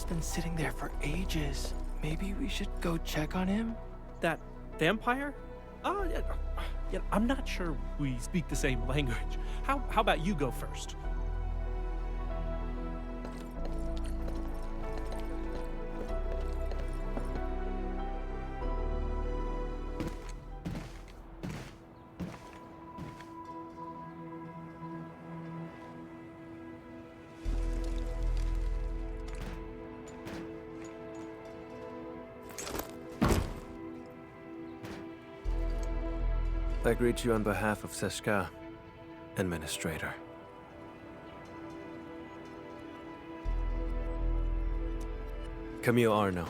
been sitting there for ages. Maybe we should go check on him? That vampire? Oh, yeah, I'm not sure we speak the same language. How about you go first? I greet you on behalf of Seshka, Administrator. Camille Arno,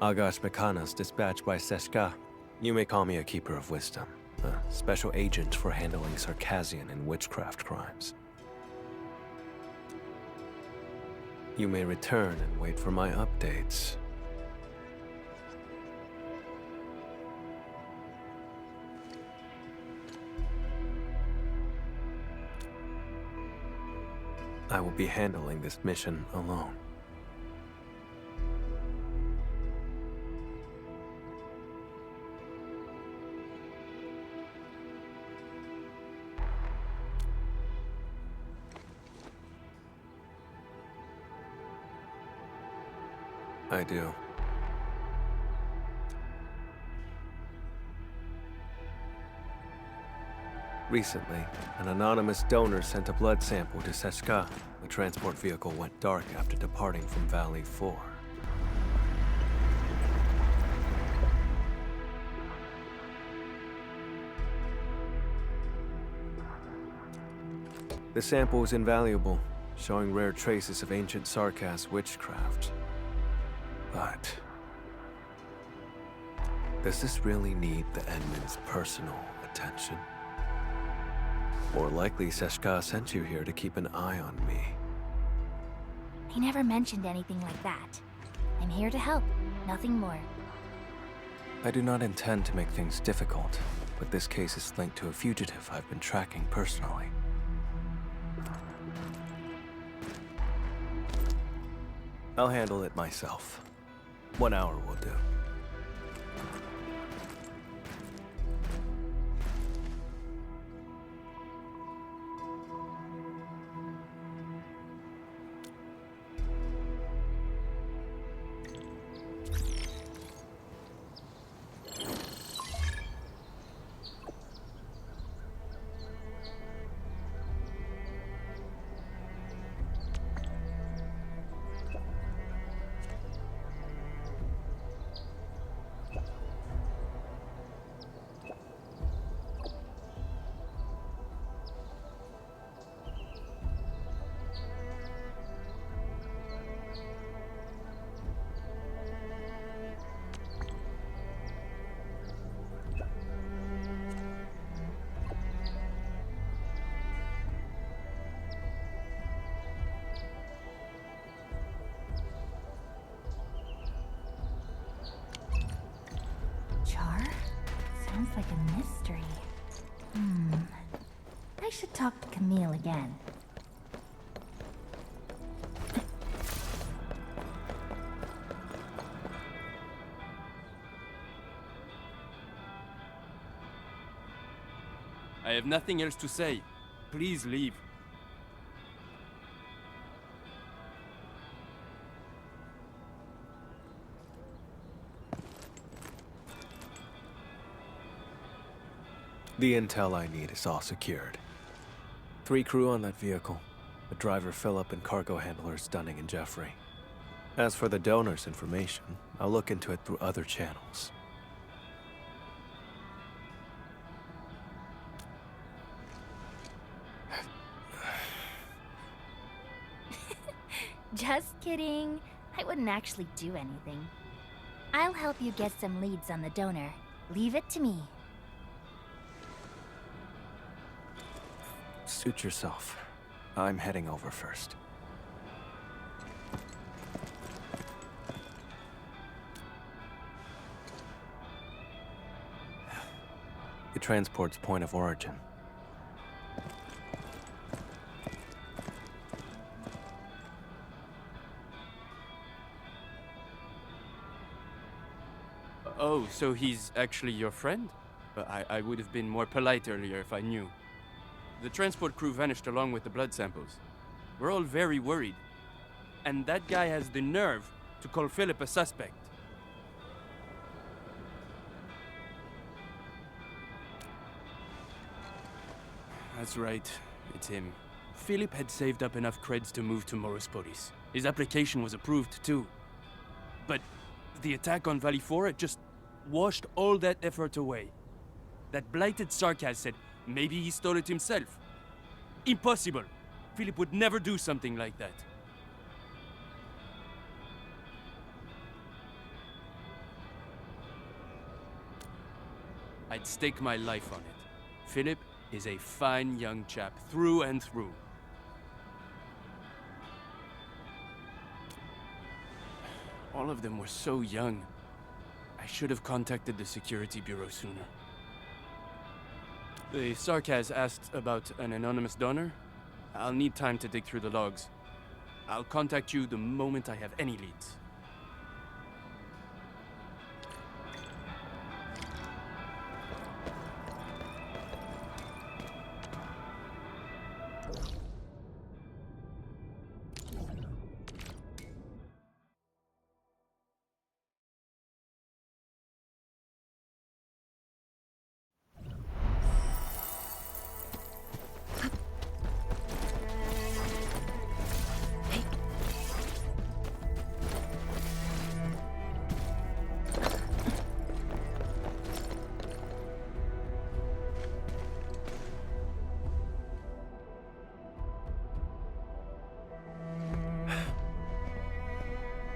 Agash Mekanas, dispatched by Seshka. You may call me a Keeper of Wisdom, a special agent for handling Circassian and witchcraft crimes. You may return and wait for my updates. I will be handling this mission alone. I do. Recently, an anonymous donor sent a blood sample to Seshka. The transport vehicle went dark after departing from Valley 4. The sample is invaluable, showing rare traces of ancient Sarkas witchcraft. But does this really need the Edmund's personal attention? More likely, Seshka sent you here to keep an eye on me. He never mentioned anything like that. I'm here to help, nothing more. I do not intend to make things difficult, but this case is linked to a fugitive I've been tracking personally. I'll handle it myself. 1 hour will do. Sounds like a mystery. I should talk to Camille again. I have nothing else to say. Please leave. The intel I need is all secured. 3 crew on that vehicle. The driver Philip and cargo handlers Dunning and Jeffrey. As for the donor's information, I'll look into it through other channels. Just kidding. I wouldn't actually do anything. I'll help you get some leads on the donor. Leave it to me. Suit yourself. I'm heading over first. The transport's point of origin. Oh, so he's actually your friend? I would have been more polite earlier if I knew. The transport crew vanished along with the blood samples. We're all very worried. And that guy has the nerve to call Philip a suspect. That's right, it's him. Philip had saved up enough creds to move to Morospodis. His application was approved too. But the attack on Valifora just washed all that effort away. That blighted Sarkaz said maybe he stole it himself. Impossible! Philip would never do something like that. I'd stake my life on it. Philip is a fine young chap, through and through. All of them were so young. I should have contacted the security bureau sooner. The Sarkaz asked about an anonymous donor. I'll need time to dig through the logs. I'll contact you the moment I have any leads.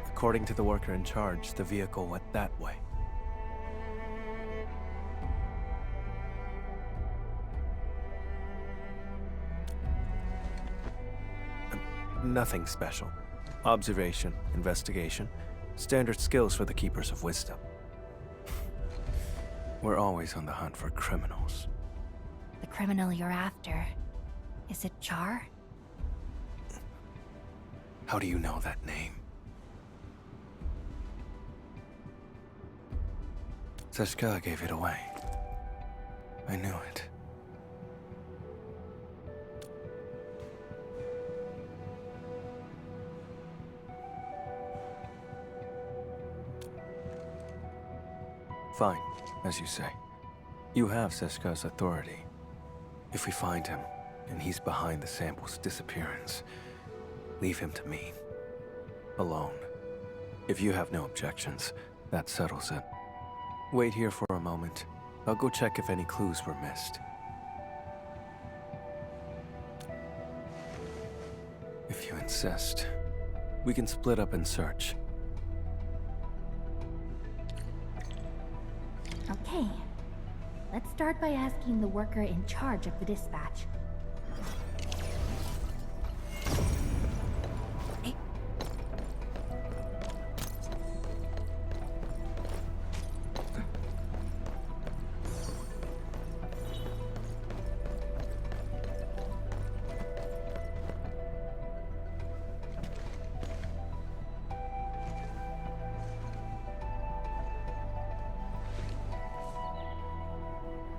According to the worker in charge, the vehicle went that way. Nothing special. Observation, investigation, standard skills for the Keepers of Wisdom. We're always on the hunt for criminals. The criminal you're after. Is it Char? How do you know that name? Seshka gave it away. I knew it. Fine, as you say. You have Seshka's authority. If we find him, and he's behind the sample's disappearance, leave him to me. Alone. If you have no objections, that settles it. Wait here for a moment. I'll go check if any clues were missed. If you insist, we can split up and search. Okay. Let's start by asking the worker in charge of the dispatch.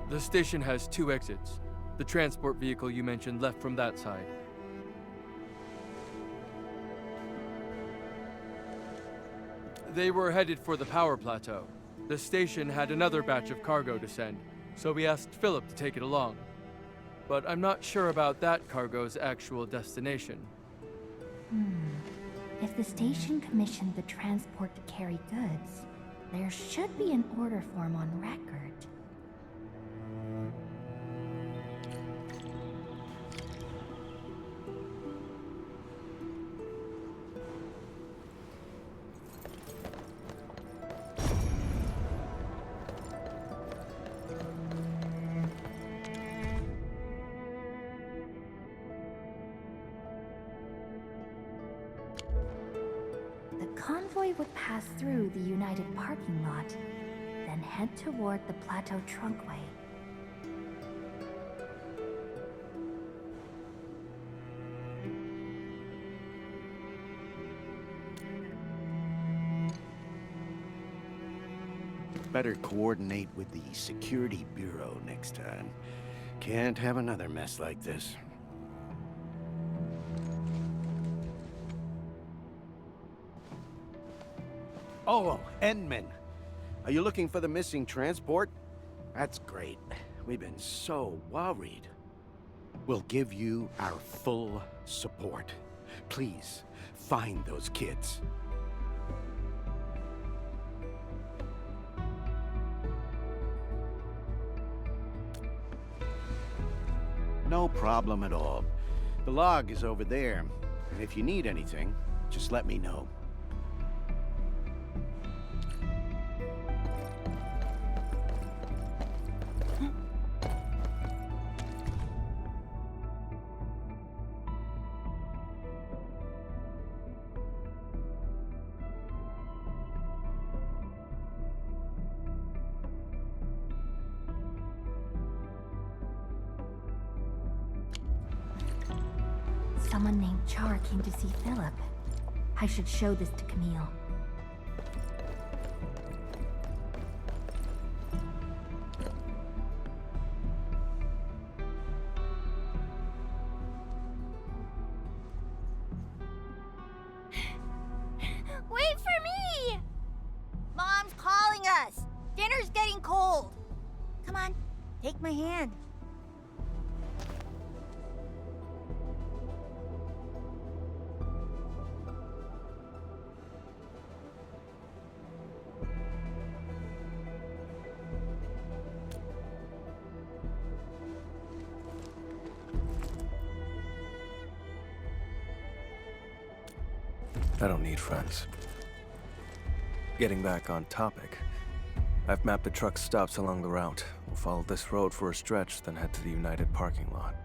The station has 2 exits. The transport vehicle you mentioned left from that side. They were headed for the power plateau. The station had another batch of cargo to send, so we asked Philip to take it along. But I'm not sure about that cargo's actual destination. If the station commissioned the transport to carry goods, there should be an order form on record. The convoy would pass through the United parking lot, then head toward the Plateau Trunkway. better coordinate with the Security Bureau next time. Can't have another mess like this. Oh, Endman. Are you looking for the missing transport? That's great. We've been so worried. We'll give you our full support. Please, find those kids. No problem at all. The log is over there, and if you need anything, just let me know. Someone named Char came to see Philip. I should show this to Camille. Wait for me! Mom's calling us. Dinner's getting cold. Come on, take my hand. I don't need friends. Getting back on topic, I've mapped the truck stops along the route. We'll follow this road for a stretch, then head to the United parking lot.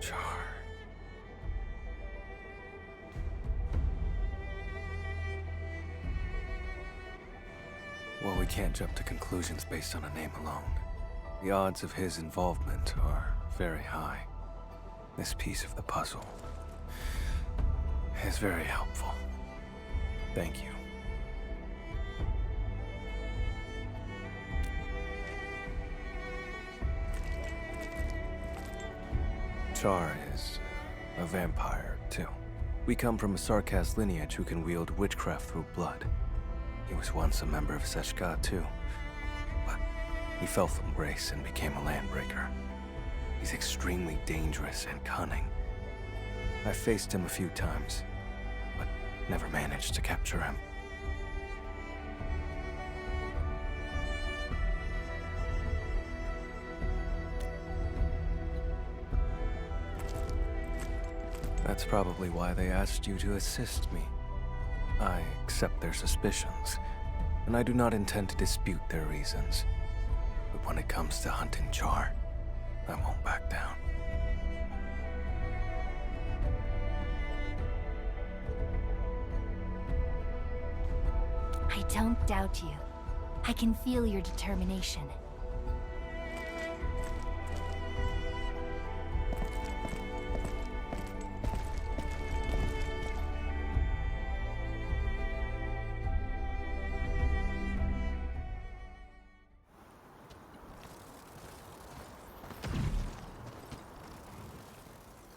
Char. Well, we can't jump to conclusions based on a name alone. The odds of his involvement are very high. This piece of the puzzle is very helpful. Thank you. Char is a vampire, too. We come from a Sarkaz lineage who can wield witchcraft through blood. He was once a member of Seshka, too. But he fell from grace and became a landbreaker. He's extremely dangerous and cunning. I faced him a few times, but never managed to capture him. That's probably why they asked you to assist me. I accept their suspicions, and I do not intend to dispute their reasons. But when it comes to hunting Char, I won't back down. I don't doubt you. I can feel your determination.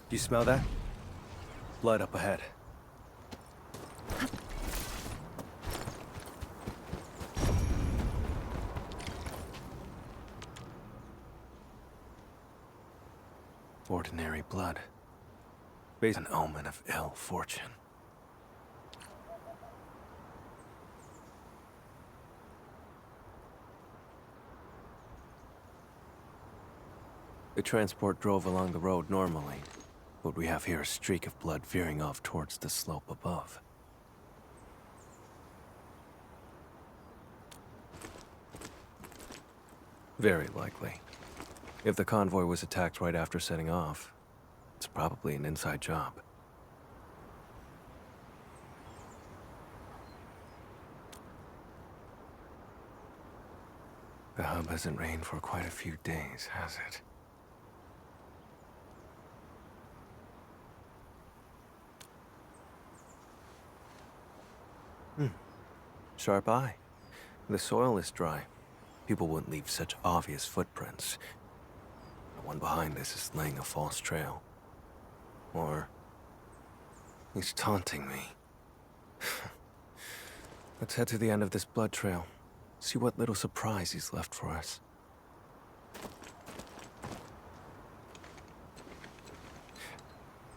Do you smell that? Blood up ahead. Ordinary blood. Based on an omen of ill fortune. The transport drove along the road normally, but we have here a streak of blood veering off towards the slope above. Very likely. If the convoy was attacked right after setting off, it's probably an inside job. The hub hasn't rained for quite a few days, has it? Sharp eye. The soil is dry. People wouldn't leave such obvious footprints. The one behind this is laying a false trail. Or he's taunting me. Let's head to the end of this blood trail. See what little surprise he's left for us.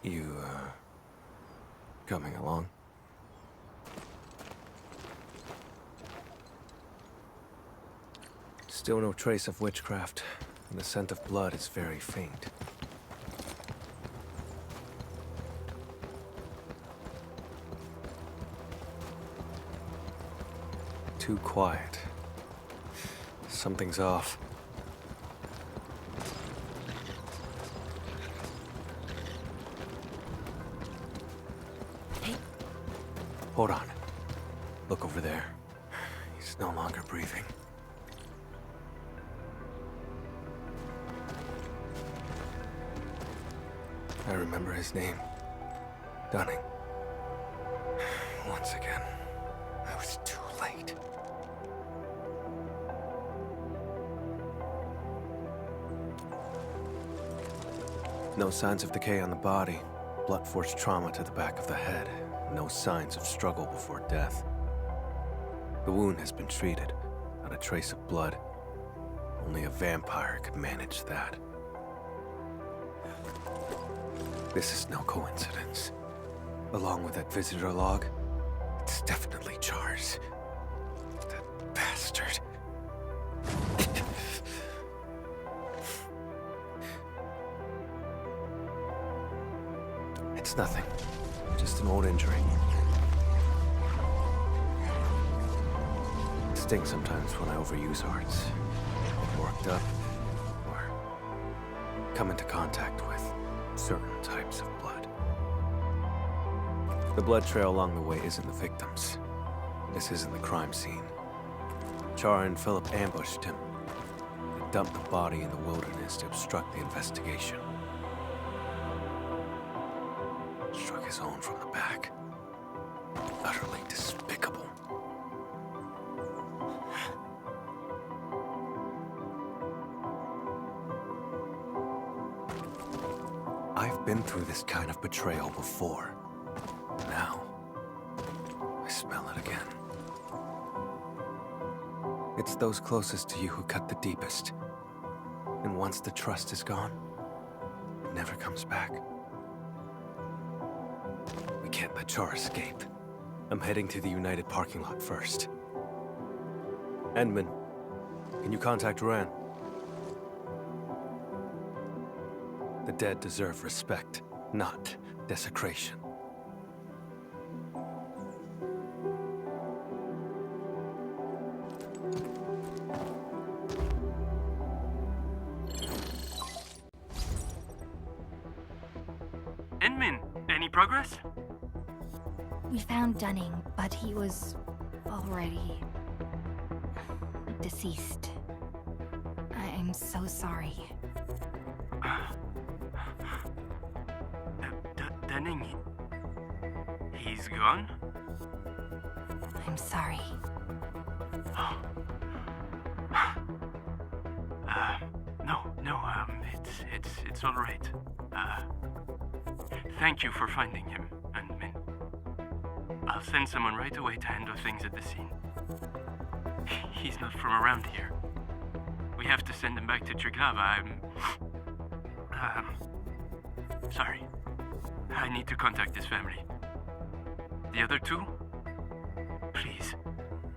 You, coming along? Still no trace of witchcraft, and the scent of blood is very faint. Too quiet. Something's off. Hey. Hold on. Look over there. He's no longer breathing. I remember his name. Dunning. Once again, I was too late. No signs of decay on the body. Blunt force trauma to the back of the head. No signs of struggle before death. The wound has been treated. Not a trace of blood. Only a vampire could manage that. This is no coincidence. Along with that visitor log, it's definitely Char's. That bastard. It's nothing. Just an old injury. It stings sometimes when I overuse arts. Get worked up, or come into contact with certain types of blood. The blood trail along the way isn't the victims. This isn't the crime scene. Char and Philip ambushed him. They dumped the body in the wilderness to obstruct the investigation. Struck his own from the back. Utterly despicable. I've been through this kind of betrayal before. Now, I smell it again. It's those closest to you who cut the deepest. And once the trust is gone, it never comes back. We can't let Char escape. I'm heading to the United parking lot first. Endman, can you contact Ran? The dead deserve respect, not desecration. Endman, any progress? We found Dunning, but he was already deceased. I'm so sorry. Dunning, he's gone? I'm sorry. It's all right. Thank you for finding him, Endman. I'll send someone right away to handle things at the scene. He's not from around here. We have to send him back to Triglav. Sorry. I need to contact his family. The other two? Please,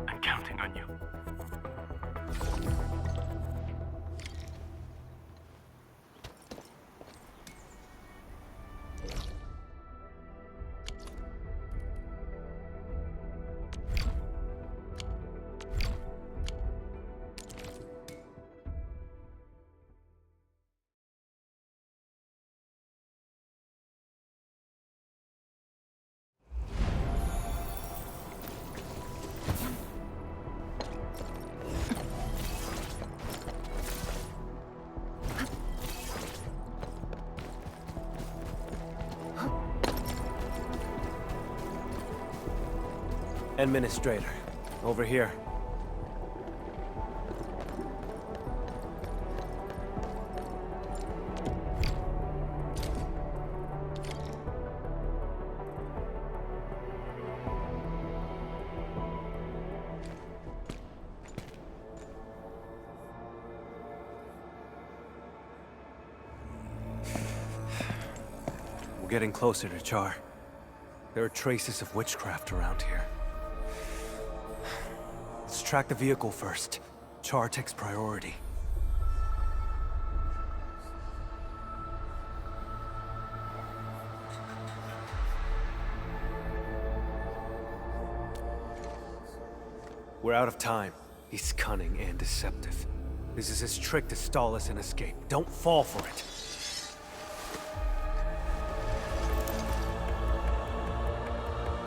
I'm counting on you. Administrator, over here. We're getting closer to Char. There are traces of witchcraft around here. Let's track the vehicle first. Char takes priority. We're out of time. He's cunning and deceptive. This is his trick to stall us and escape. Don't fall for it.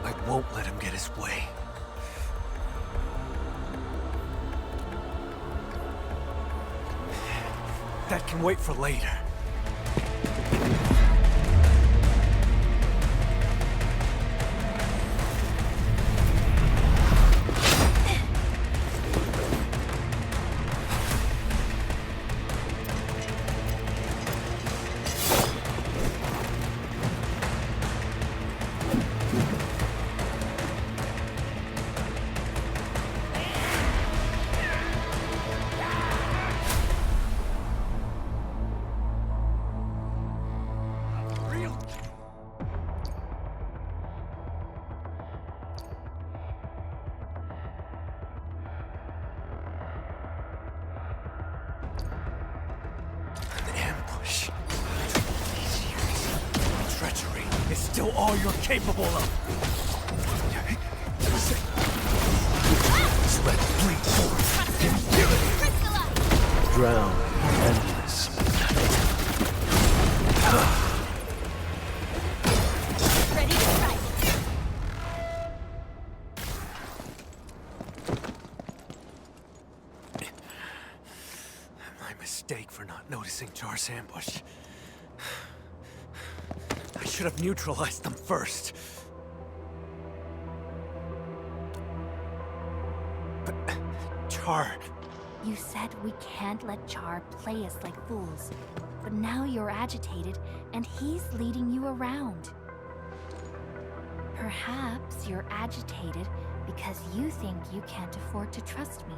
I won't let him get his way. That can wait for later. Treachery is still all you're capable of. Let it bleed forth. Impurity. Drown endless. Ready to strike. My mistake for not noticing Char's ambush. I should have neutralized them first. But Char... You said we can't let Char play us like fools. But now you're agitated, and he's leading you around. Perhaps you're agitated because you think you can't afford to trust me.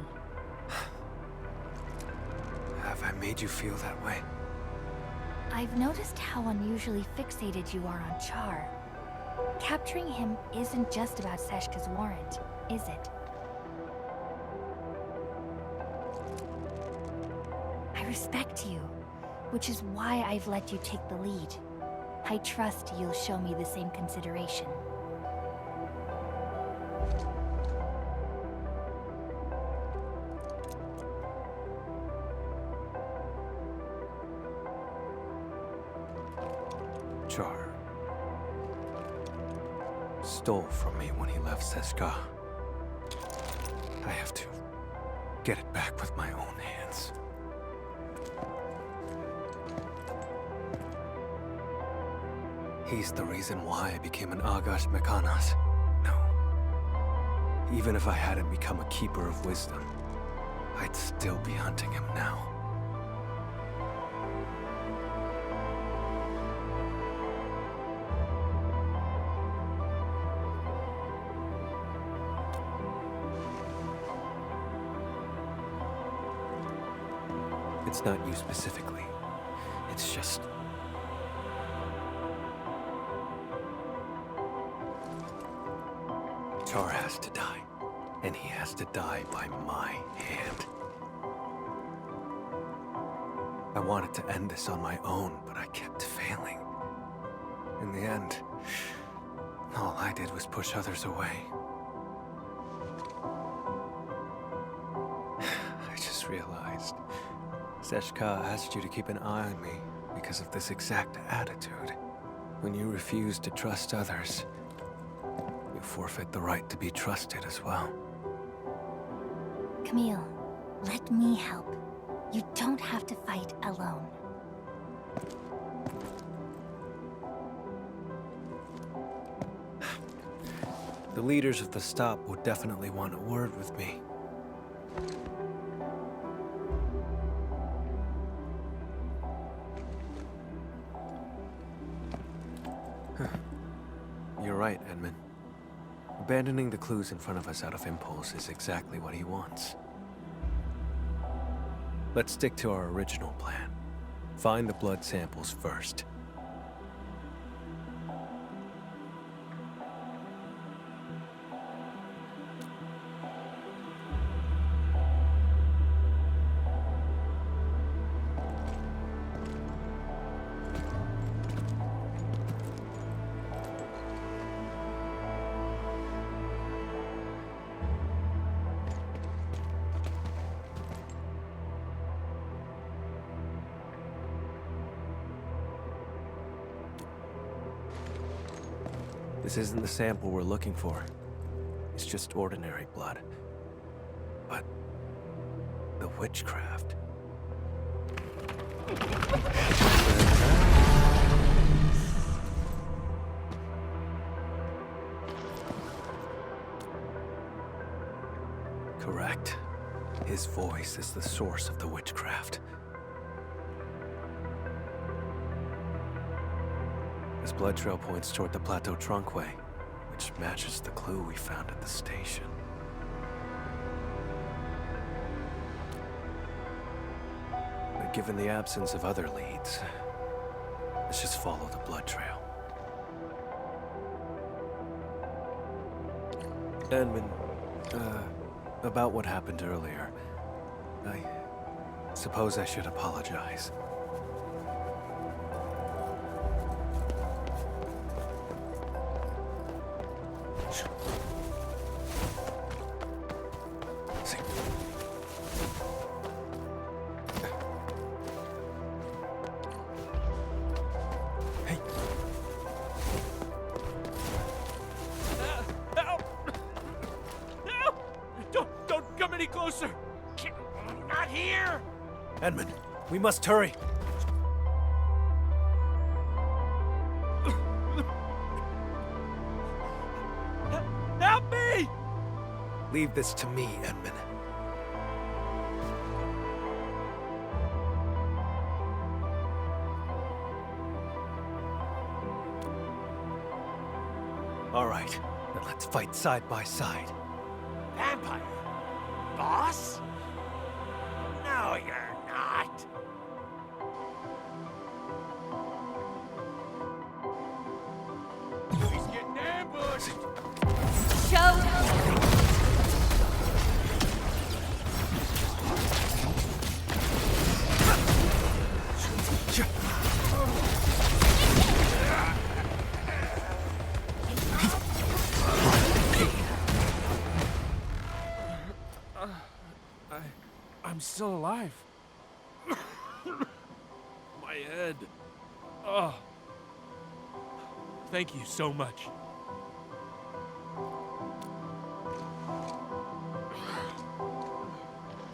Have I made you feel that way? I've noticed how unusually fixated you are on Char. Capturing him isn't just about Seshka's warrant, is it? I respect you, which is why I've let you take the lead. I trust you'll show me the same consideration. Char stole from me when he left Seshka. I have to get it back with my own hands. He's the reason why I became an Agash Mekanas. No. Even if I hadn't become a keeper of wisdom, I'd still be hunting him now. It's not you specifically. It's just... Char has to die. And he has to die by my hand. I wanted to end this on my own, but I kept failing. In the end, all I did was push others away. I just realized... Seshka asked you to keep an eye on me because of this exact attitude. When you refuse to trust others, you forfeit the right to be trusted as well. Camille, let me help. You don't have to fight alone. The leaders of the stop would definitely want a word with me. You're right, Edmund. Abandoning the clues in front of us out of impulse is exactly what he wants. Let's stick to our original plan. Find the blood samples first. This isn't the sample we're looking for. It's just ordinary blood. But the witchcraft. Correct. His voice is the source of the witchcraft. His blood trail points toward the Plateau Trunkway, which matches the clue we found at the station. But given the absence of other leads, let's just follow the blood trail. Edmund, about what happened earlier, I suppose I should apologize. Closer! Not here! Edmund, we must hurry! Help me! Leave this to me, Edmund. All right, then let's fight side by side. Vampire? Boss? No, you're not. He's getting ambushed! I'm still alive. My head. Oh. Thank you so much.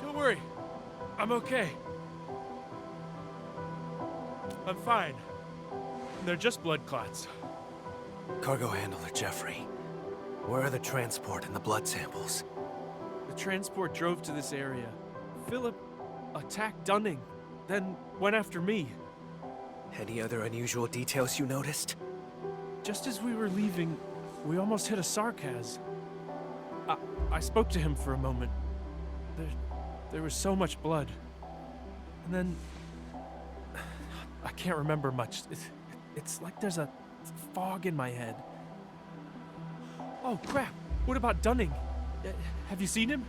Don't worry. I'm okay. I'm fine. They're just blood clots. Cargo handler Jeffrey, where are the transport and the blood samples? The transport drove to this area. Philip attacked Dunning, then went after me. Any other unusual details you noticed? Just as we were leaving, we almost hit a sarcasm. I spoke to him for a moment. There was so much blood. And then... I can't remember much. It's like there's a fog in my head. Oh, crap. What about Dunning? Have you seen him?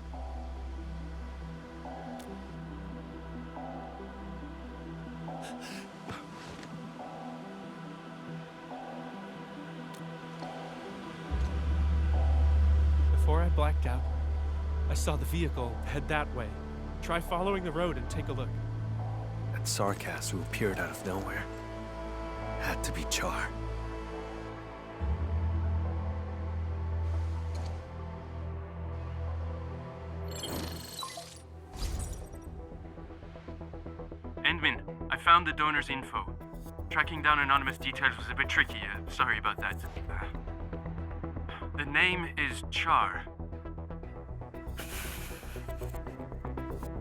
Before I blacked out, I saw the vehicle head that way. Try following the road and take a look. That Sarkass who appeared out of nowhere had to be Char. Endman, I found the donor's info. Tracking down anonymous details was a bit tricky. Sorry about that. The name is Char.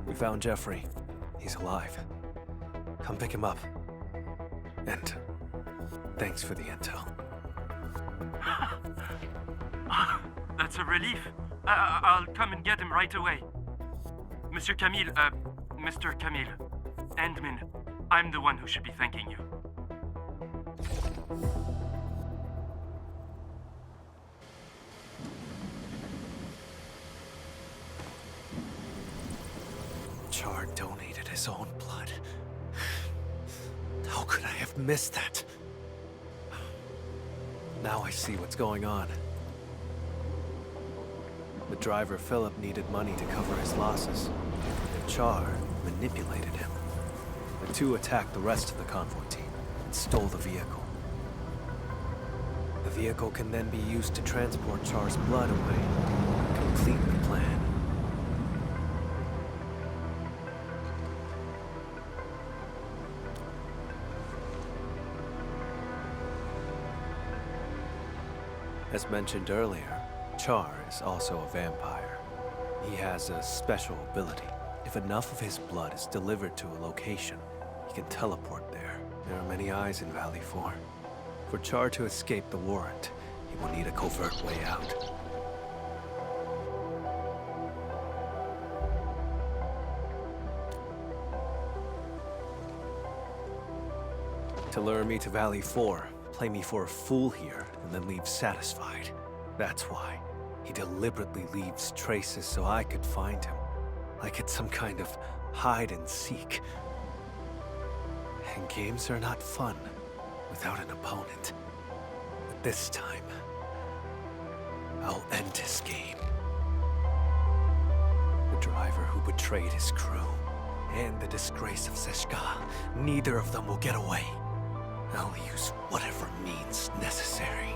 We found Jeffrey. He's alive. Come pick him up. And thanks for the intel. That's a relief. I'll come and get him right away. Monsieur Camille, Mr. Camille. Endman, I'm the one who should be thanking you. Char donated his own blood. How could I have missed that? Now I see what's going on. The driver, Philip, needed money to cover his losses, and Char manipulated him. The two attacked the rest of the convoy team and stole the vehicle. The vehicle can then be used to transport Char's blood away, complete the plan. As mentioned earlier, Char is also a vampire. He has a special ability. If enough of his blood is delivered to a location, he can teleport there. There are many eyes in Valley 4. For Char to escape the warrant, he will need a covert way out. To lure me to Valley 4, play me for a fool here, and then leave satisfied. That's why. He deliberately leaves traces so I could find him. Like it's some kind of hide and seek. And games are not fun without an opponent. But this time, I'll end his game. The driver who betrayed his crew, and the disgrace of Seshka, neither of them will get away. I'll use whatever means necessary.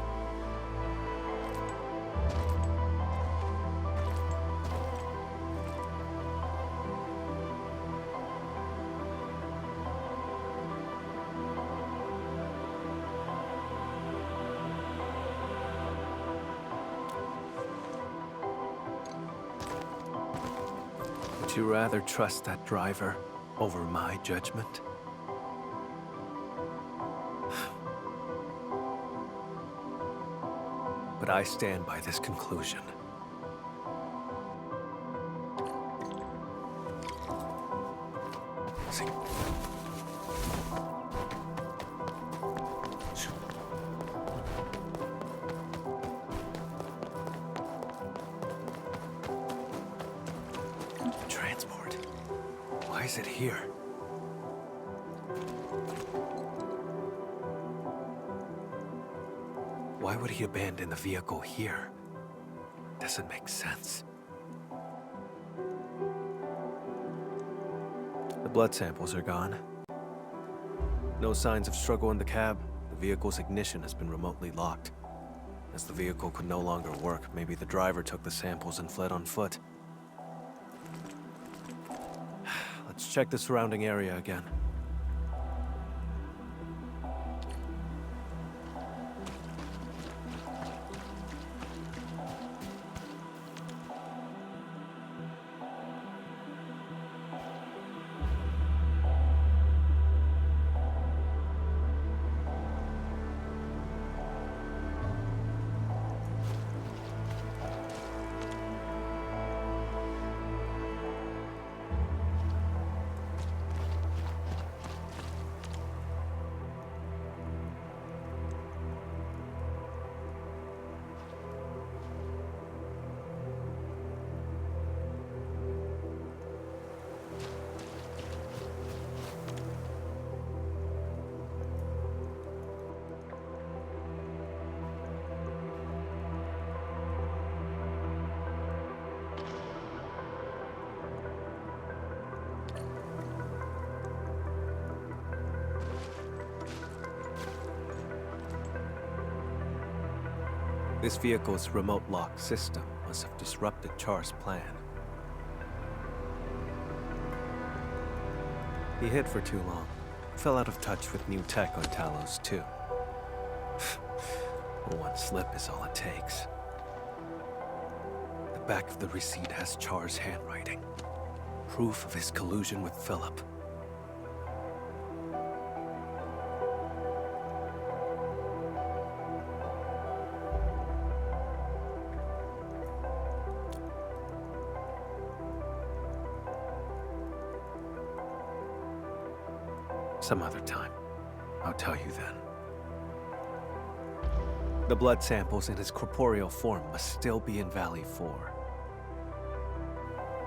Would you rather trust that driver over my judgment? But I stand by this conclusion. See. The transport. Why is it here? Why would he abandon the vehicle here? Doesn't make sense. The blood samples are gone. No signs of struggle in the cab. The vehicle's ignition has been remotely locked. As the vehicle could no longer work, maybe the driver took the samples and fled on foot. Let's check the surrounding area again. This vehicle's remote lock system must have disrupted Char's plan. He hid for too long. Fell out of touch with new tech on Talos, too. One slip is all it takes. back of the receipt has Char's handwriting. Proof of his collusion with Philip. Some other time. I'll tell you then. The blood samples in his corporeal form must still be in Valley 4.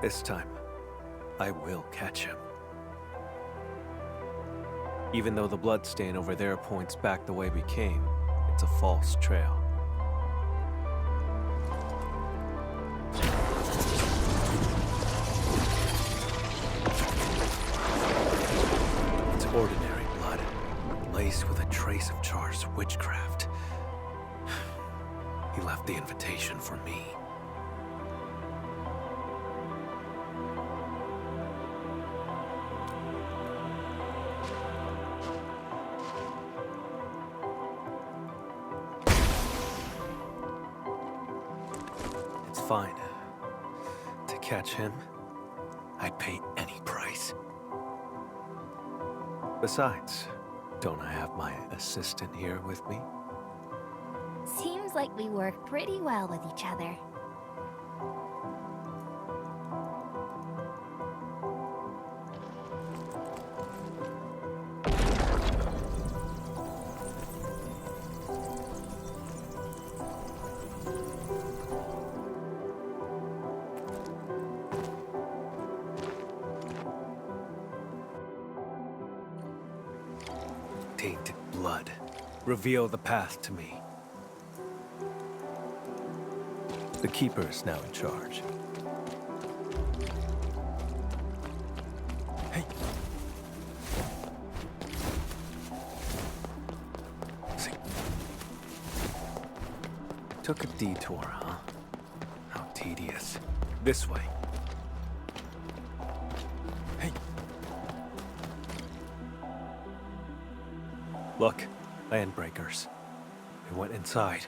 This time, I will catch him. Even though the blood stain over there points back the way we came, it's a false trail. It's ordinary blood, laced with a trace of Char's witchcraft. He left the invitation for me. It's fine. To catch him, I'd pay any price. Besides, don't I have my assistant here with me? Seems like we work pretty well with each other. Tainted blood. Reveal the path to me. The Keeper is now in charge. Hey! See. Took a detour, huh? How tedious. This way. Hey! Look, landbreakers. They went inside.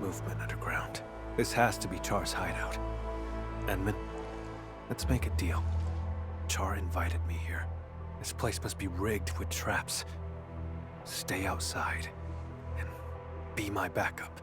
Movement underground. This has to be Char's hideout. Enman, let's make a deal. Char invited me here. This place must be rigged with traps. Stay outside and be my backup.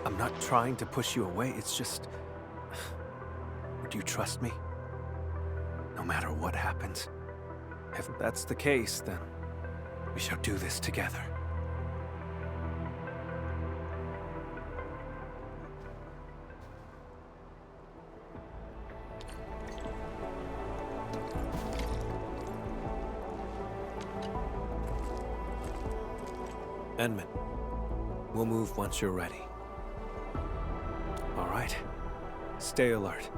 I'm not trying to push you away, it's just... Would you trust me? No matter what happens? If that's the case, then we shall do this together. Enman, we'll move once you're ready. All right. Stay alert.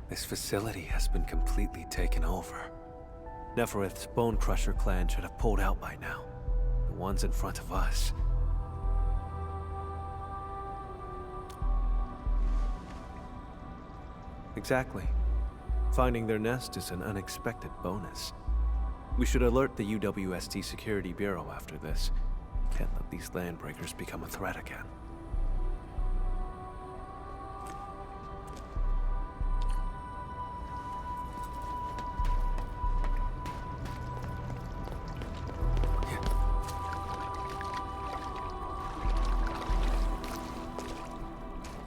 This facility has been completely taken over. Neferith's Bone Crusher clan should have pulled out by now. The ones in front of us. Exactly. Finding their nest is an unexpected bonus. We should alert the UWST Security Bureau after this. Can't let these landbreakers become a threat again.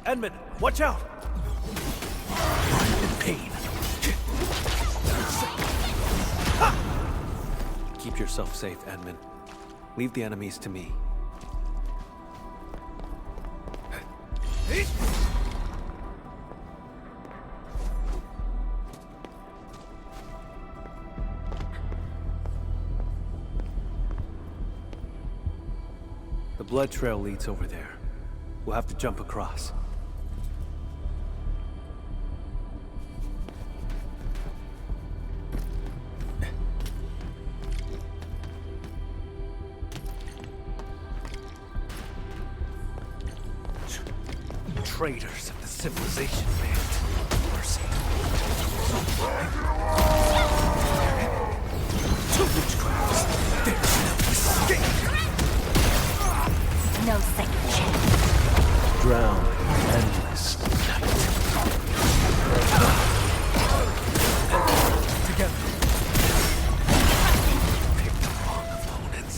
Enman, watch out! pain. Keep yourself safe, Edmund. Leave the enemies to me. The blood trail leads over there. We'll have to jump across. Traitors of the civilization band. Mercy. To witchcrafts, there's no escape. No second chance. Drown in endless night. Together. Pick the wrong opponents.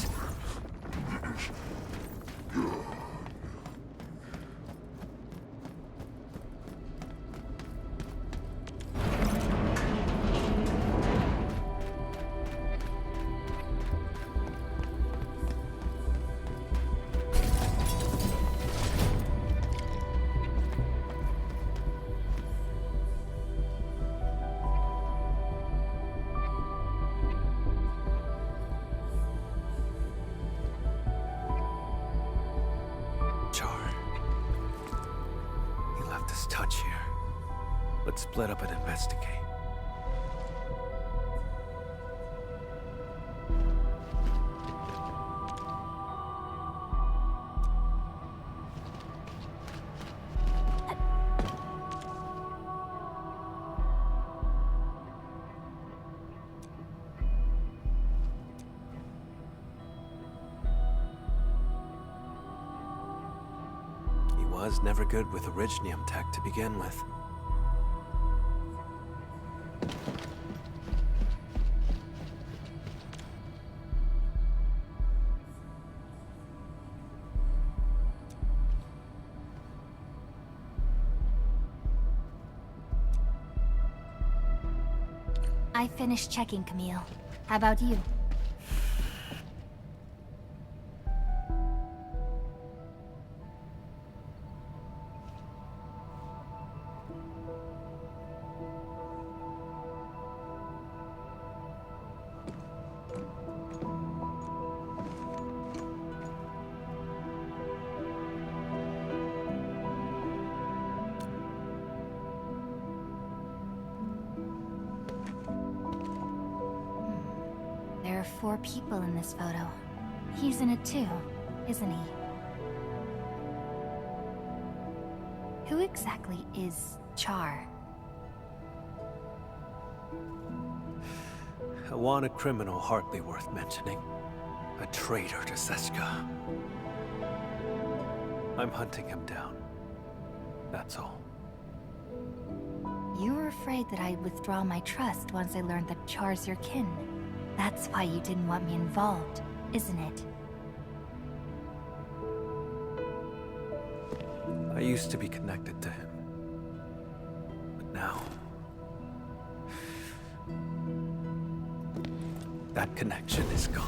Touch here. Let's split up and investigate. Was never good with Originium tech to begin with. I finished checking, Camille. How about you? There are 4 people in this photo. He's in it too, isn't he? Who exactly is Char? A wanted criminal hardly worth mentioning. A traitor to Seska. I'm hunting him down. That's all. You were afraid that I'd withdraw my trust once I learned that Char's your kin. That's why you didn't want me involved, isn't it? I used to be connected to him. But now... that connection is gone.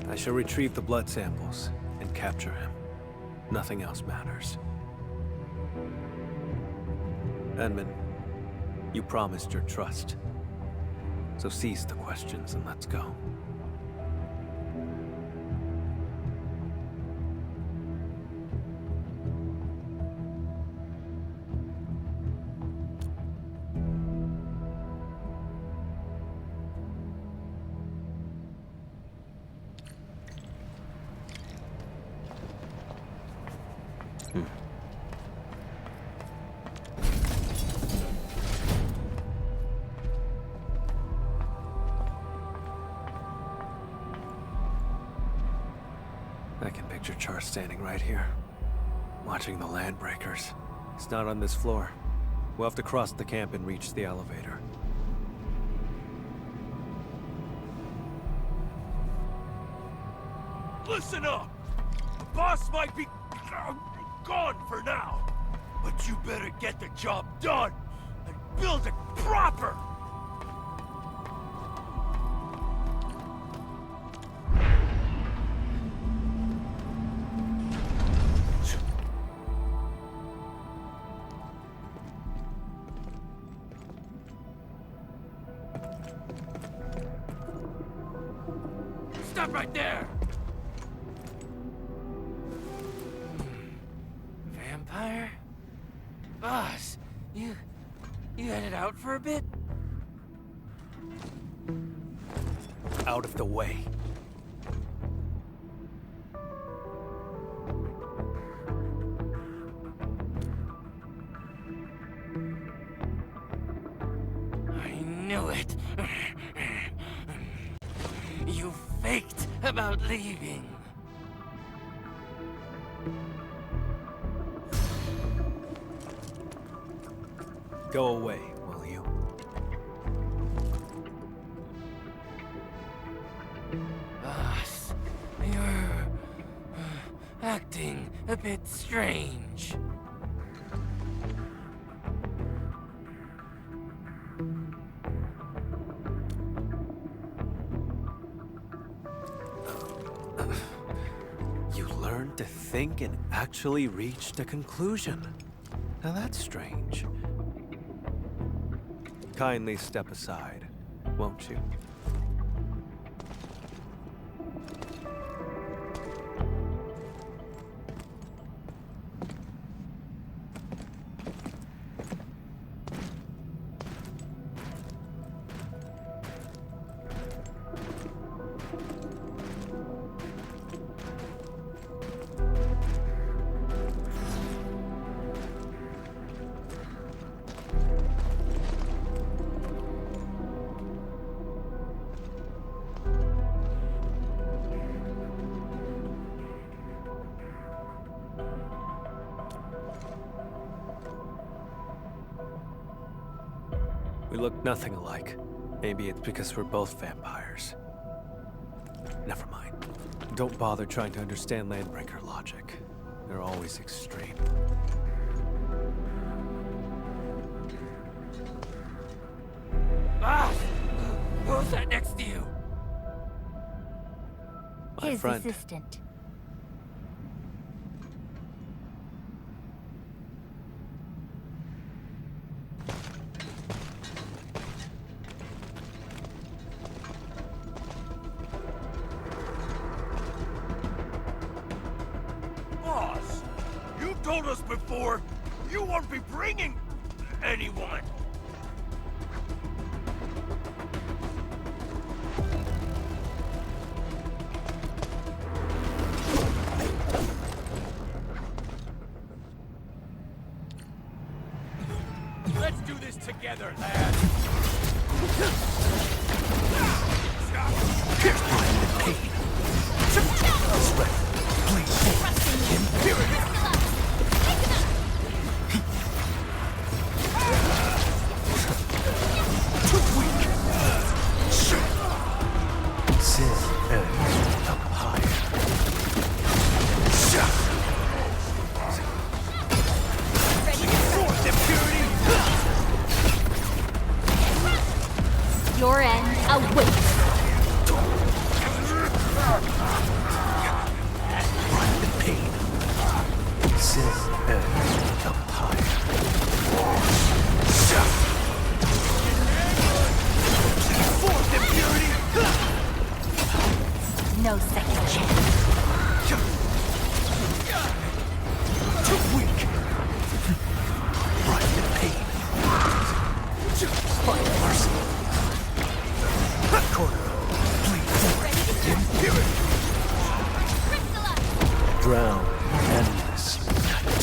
I shall retrieve the blood samples and capture him. Nothing else matters. Edmund, you promised your trust. So cease the questions and let's go. Char standing right here, watching the Landbreakers. It's not on this floor. We'll have to cross the camp and reach the elevator. Listen up! The boss might be gone for now, but you better get the job done and build it proper! Stop right there! Vampire? Boss, you headed out for a bit? Out of the way. I knew it. You faked about leaving. Go away, will you? Boss, you're acting a bit strange. You learned to think and actually reached a conclusion. Now that's strange. Kindly step aside, won't you? We look nothing alike. Maybe it's because we're both vampires. Never mind. Don't bother trying to understand Landbreaker logic. They're always extreme. Boss! Who's that next to you? My His friend. assistant. Boss, you told us before you won't be bringing anyone. Let's do this together, lad. Your end awaits. No second chance. Too weak. Ride the pain. Find mercy. Corner. Bleed forward. Impurity. Drown. Endless night.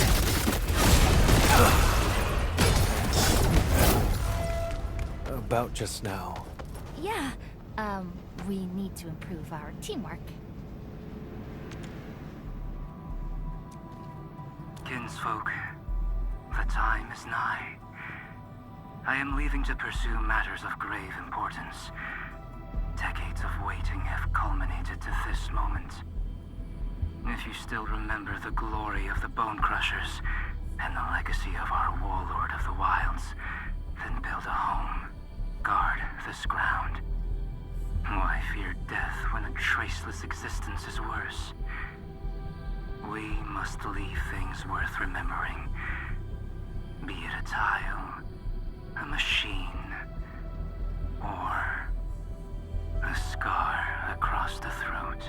About just now. Yeah, we need to improve our teamwork. townsfolk. The time is nigh. I am leaving to pursue matters of grave importance. Decades of waiting have culminated to this moment. If you still remember the glory of the Bone Crushers and the legacy of our warlord of the wilds, then build a home. Guard this ground. Why fear death when a traceless existence is worse? We must leave things worth remembering. Be it a tile, a machine, or a scar across the throat.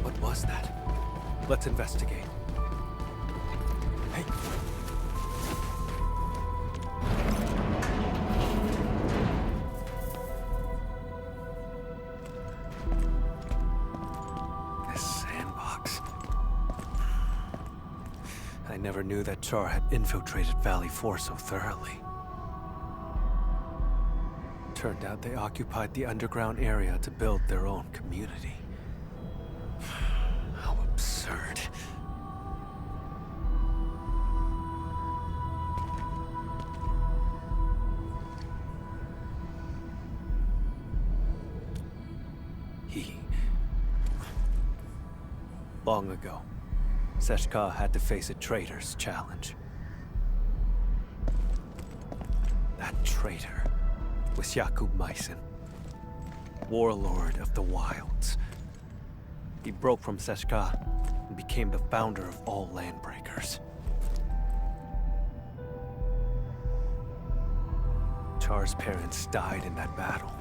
What was that? Let's investigate. Hey. This sandbox. I never knew that Char had infiltrated Valley 4 so thoroughly. Turned out they occupied the underground area to build their own community. How absurd. Long ago, Seshka had to face a traitor's challenge. That traitor was Jakub Meissen, warlord of the wilds. He broke from Seshka and became the founder of all Landbreakers. Char's parents died in that battle.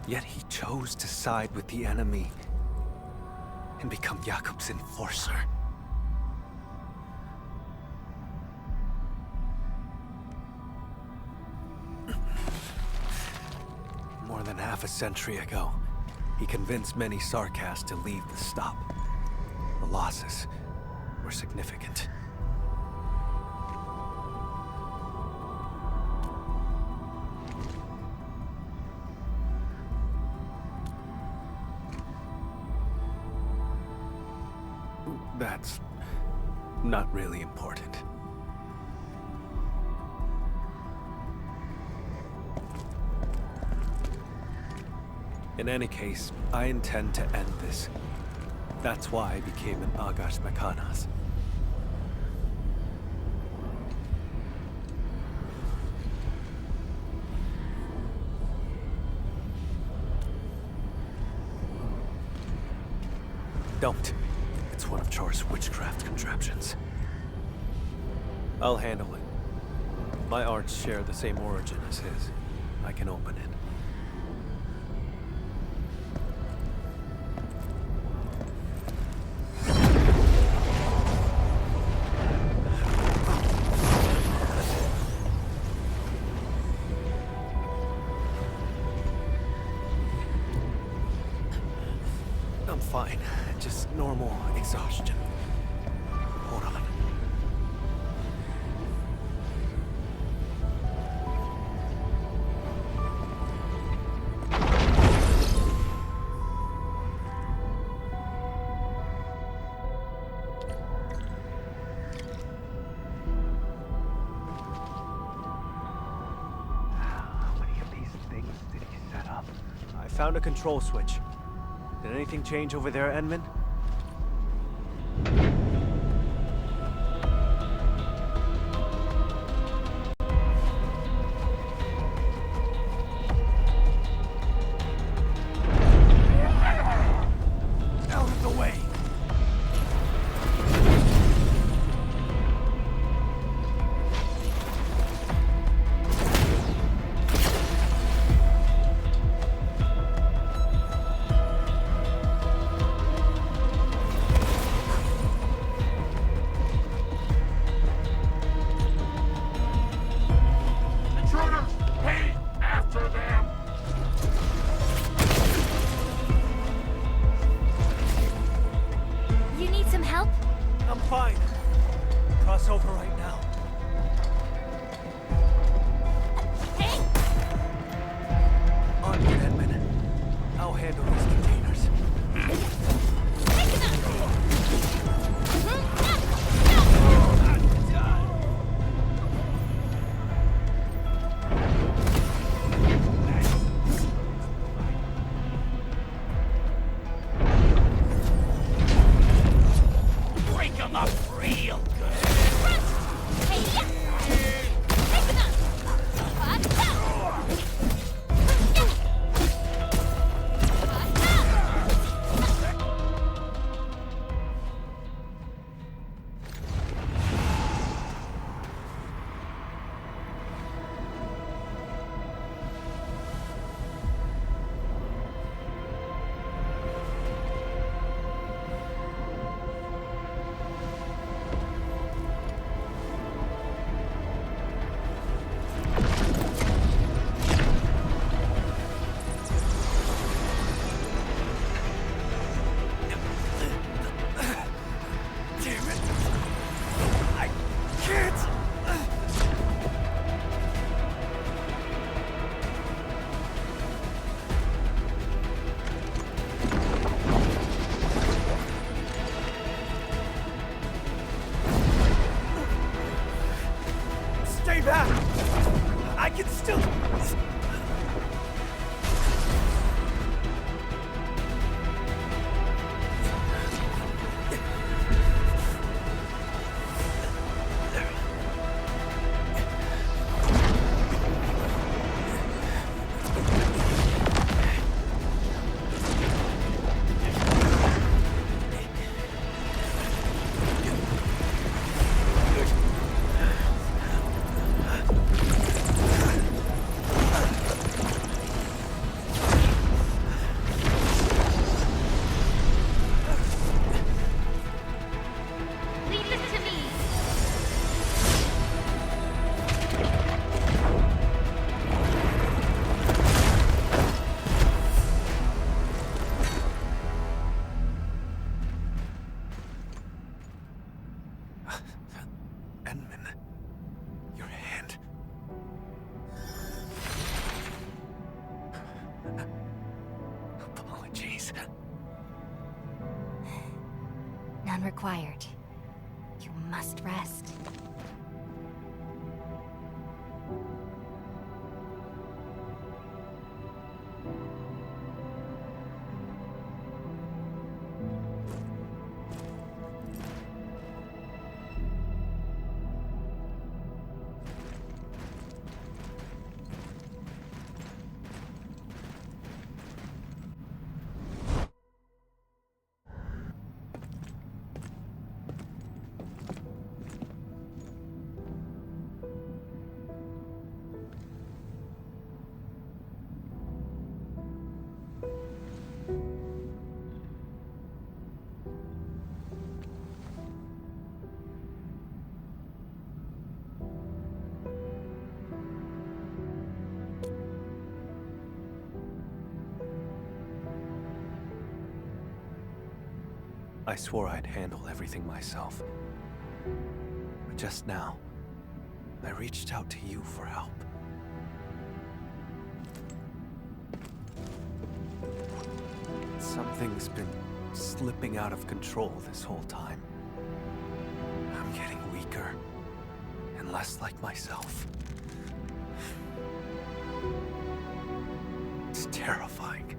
Yet he chose to side with the enemy and become Jakub's enforcer. More than half a century ago, he convinced many Sarkas to leave the stop. The losses were significant. That's not really important. In any case, I intend to end this. That's why I became an Agash Mekanas. Don't. It's one of Char's witchcraft contraptions. I'll handle it. My arts share the same origin as his. I can open it. I'm fine. Just normal exhaustion. Hold on. How many of these things did he set up? I found a control switch. Did anything change over there, Enman? Out of the way! Fine. Cross over right now. Hey! Onward, Edmund. I'll handle these containers. Take him out! Break him up real good. Hey, yeah! Take him out! Stay back! I can still... Leave this to me! Edmund, your hand. Apologies. None required. You must rest. I swore I'd handle everything myself. But just now, I reached out to you for help. Something's been slipping out of control this whole time. I'm getting weaker and less like myself. It's terrifying.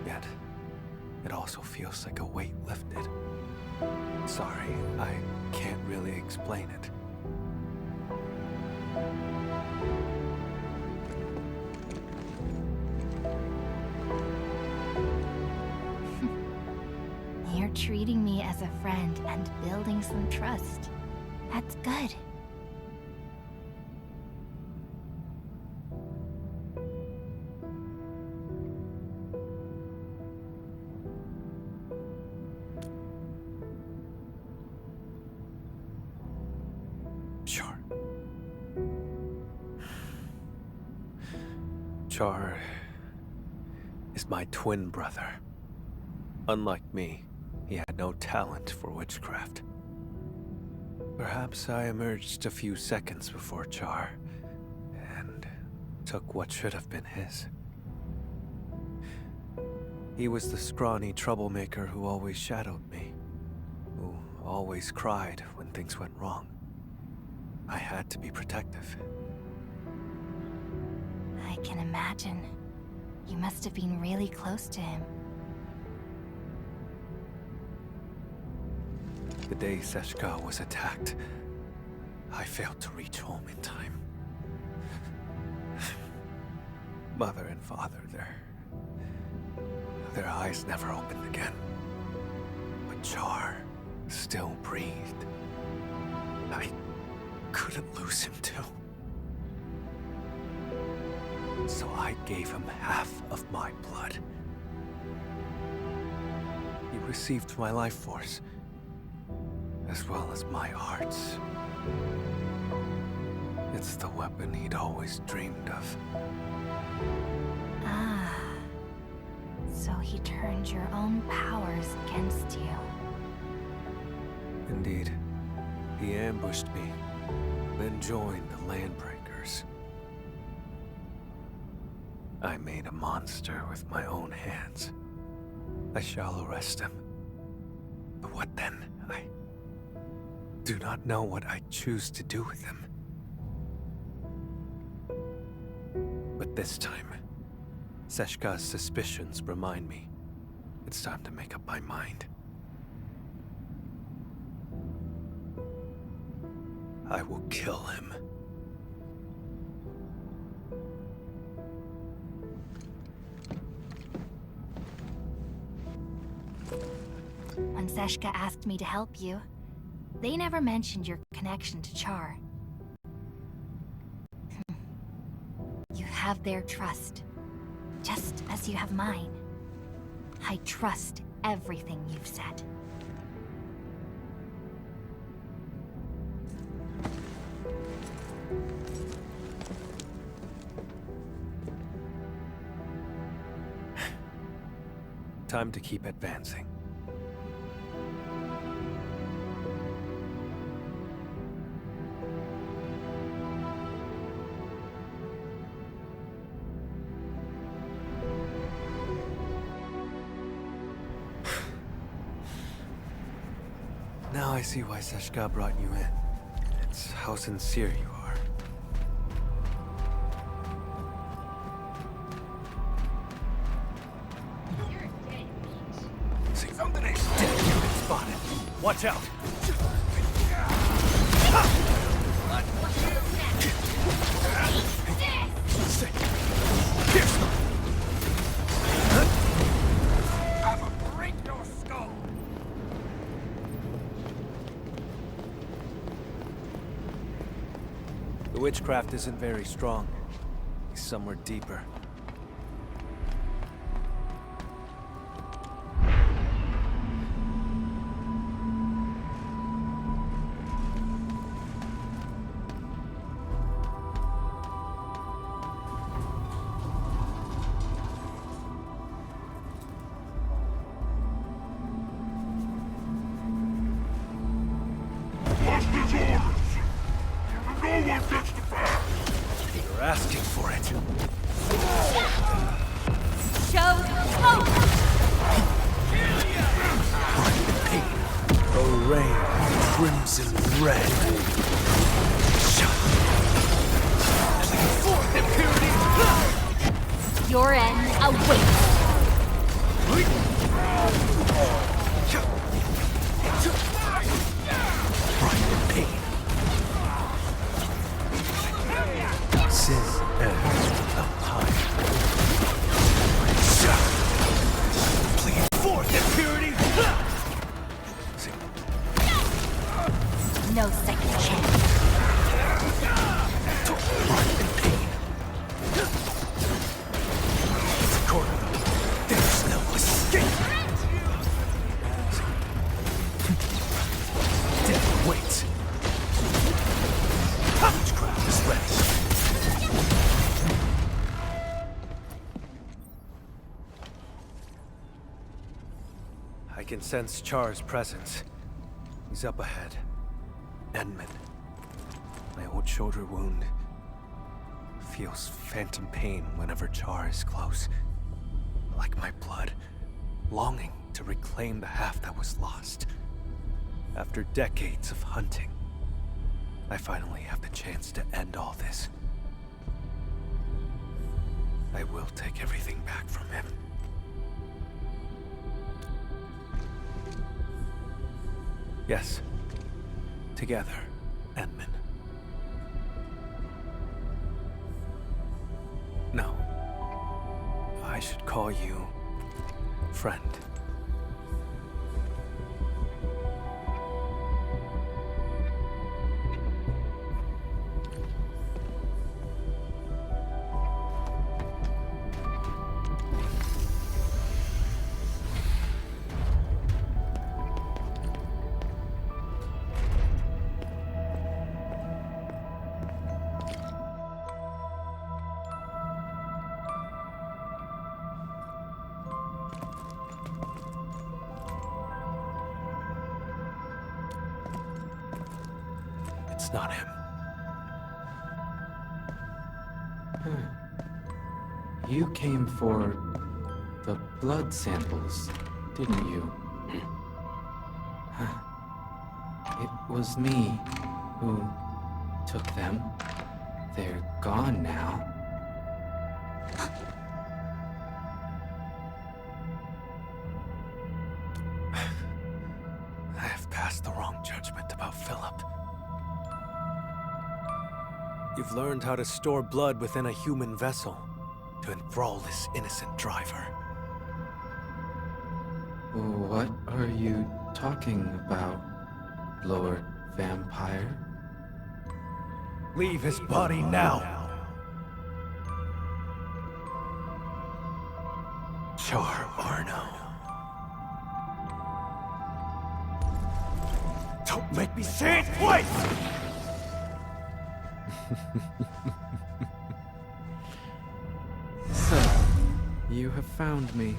Yet, it also feels like a weight lifted. Sorry, I can't really explain it. You're treating me as a friend and building some trust. That's good. Sure. Char is my twin brother. Unlike me, he had no talent for witchcraft. Perhaps I emerged a few seconds before Char, and took what should have been his. He was the scrawny troublemaker who always shadowed me, who always cried when things went wrong. I had to be protective. I can imagine. You must have been really close to him. The day Seshka was attacked, I failed to reach home in time. Mother and father, their eyes never opened again. But Char still breathed. I couldn't lose him too. So I gave him half of my blood. He received my life force, as well as my arts. It's the weapon he'd always dreamed of. Ah. So he turned your own powers against you. Indeed. He ambushed me, then joined the Landbreakers. I made a monster with my own hands. I shall arrest him. But what then? I do not know what I choose to do with him. But this time, Seshka's suspicions remind me it's time to make up my mind. I will kill him. When Seshka asked me to help you, they never mentioned your connection to Char. You have their trust, just as you have mine. I trust everything you've said. Time to keep advancing. Now I see why Seshka brought you in. It's how sincere you are. See, something ain't dead. You've been spotted. Watch out! I'ma break your skull! The witchcraft isn't very strong. He's somewhere deeper. You're asking for it. Show smoke! A rain of crimson red. For impurity! Your end awaits! Sin ends up high. Plead forth impurity! No second chance. It's a corner. I can sense Char's presence. He's up ahead. Endman. My old shoulder wound feels phantom pain whenever Char is close. Like my blood, longing to reclaim the half that was lost. After decades of hunting, I finally have the chance to end all this. I will take everything back from him. Yes. Together, Endman. No. I should call you friend. It's not him. You came for the blood samples, didn't you? It was me who took them. They're gone now. I have passed the wrong judgment about Philip. You've learned how to store blood within a human vessel to enthrall this innocent driver. What are you talking about, Lord Vampire? Leave his body now! Char Arno. Don't make me say it twice! So, you have found me.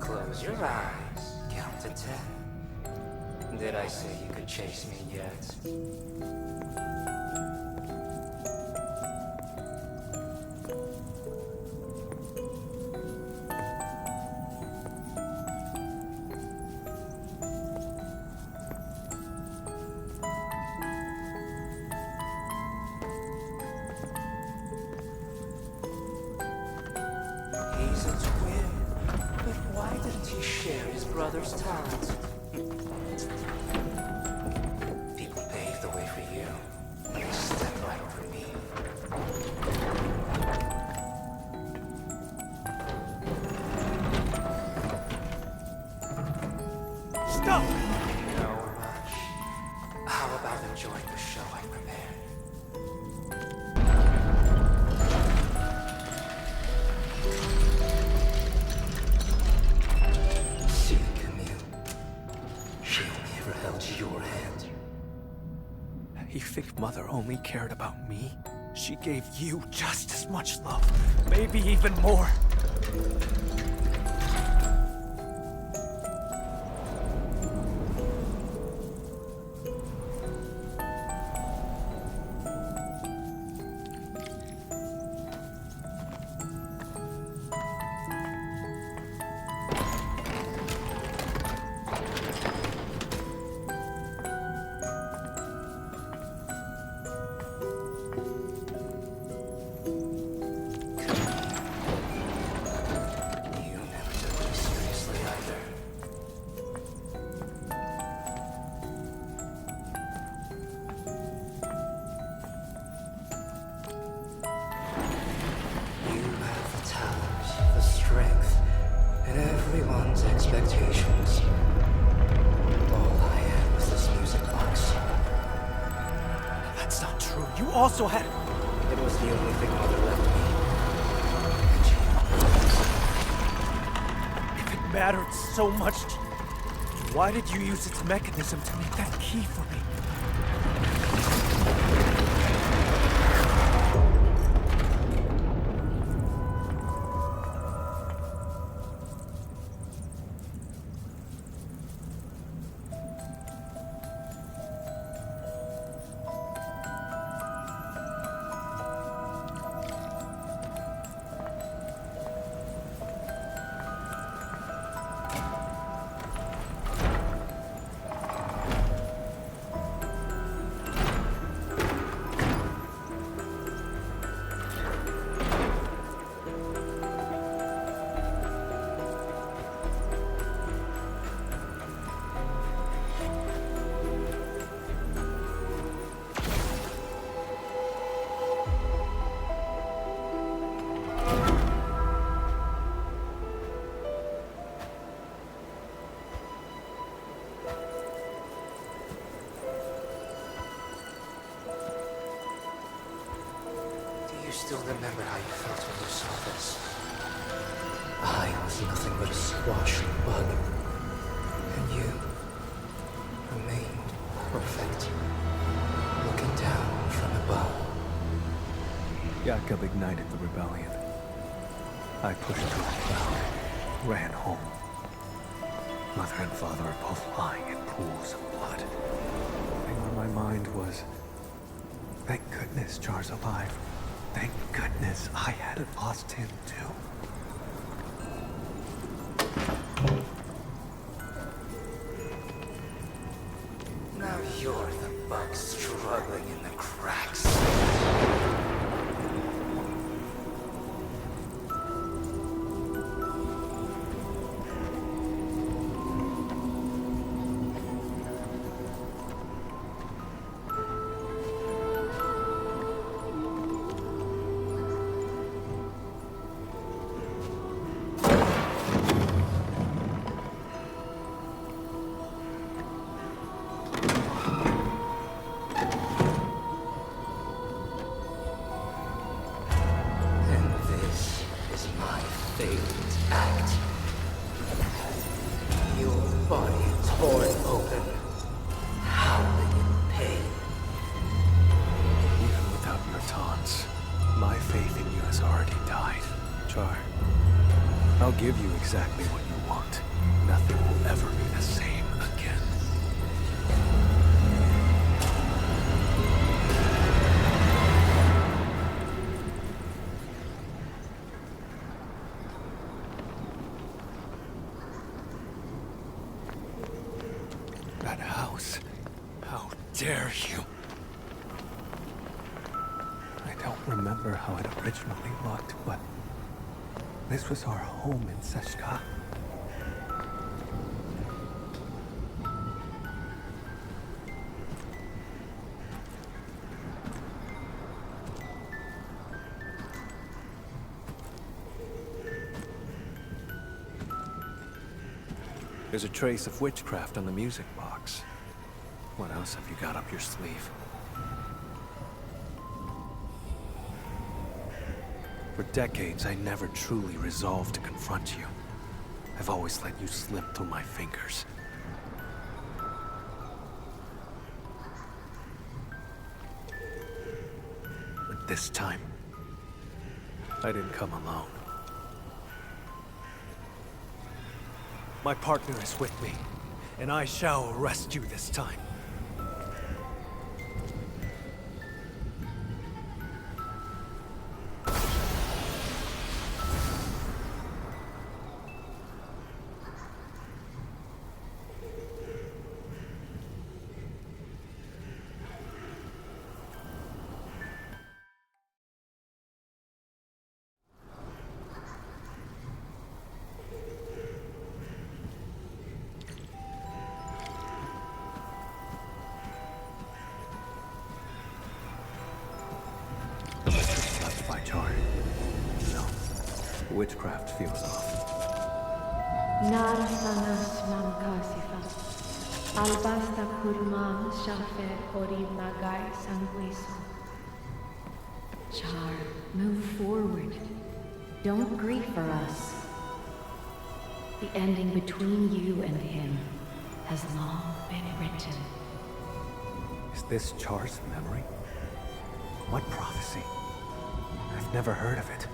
Close your eyes. Count to 10. Did I say you could chase me yet? he share his brother's talent? People paved the way for you. They stepped right over me. Stop! No much. How about enjoying the show I prepared? See, Camille. She only ever held your hand. You think Mother only cared about me? She gave you just as much love, maybe even more. You never took me seriously either. You have the talent, the strength, and everyone's expectations. All I had was this music box. That's not true. You also had... It was the only thing Mother left me. If it mattered so much to you, why did you use its mechanism to make that key for me? Do you still remember how you felt when you saw this? I was nothing but a squashing bug. And you remained perfect. Looking down from above. Jacob ignited the rebellion. I pushed through the crowd, ran home. Mother and father are both lying in pools of blood. The thing on my mind was, thank goodness Char's alive. Thank goodness I hadn't lost him too. Now you're the bug struggling in the cracks. I'll give you exactly what you want. Nothing will ever be the same again. That house. How dare you? I don't remember how it originally looked, but this was our home in Seshka. There's a trace of witchcraft on the music box. What else have you got up your sleeve? For decades, I never truly resolved to confront you. I've always let you slip through my fingers. But this time, I didn't come alone. My partner is with me, and I shall arrest you this time. Witchcraft feels off. Narasanas mamkasifa. Albasta kurman shafer ori magai sanguiso. Char, move forward. Don't grieve for us. The ending between you and him has long been written. Is this Char's memory? What prophecy? I've never heard of it.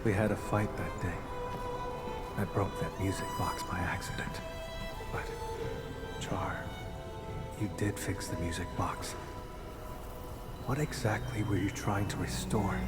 We had a fight that day. I broke that music box by accident. But, Char, you did fix the music box. What exactly were you trying to restore?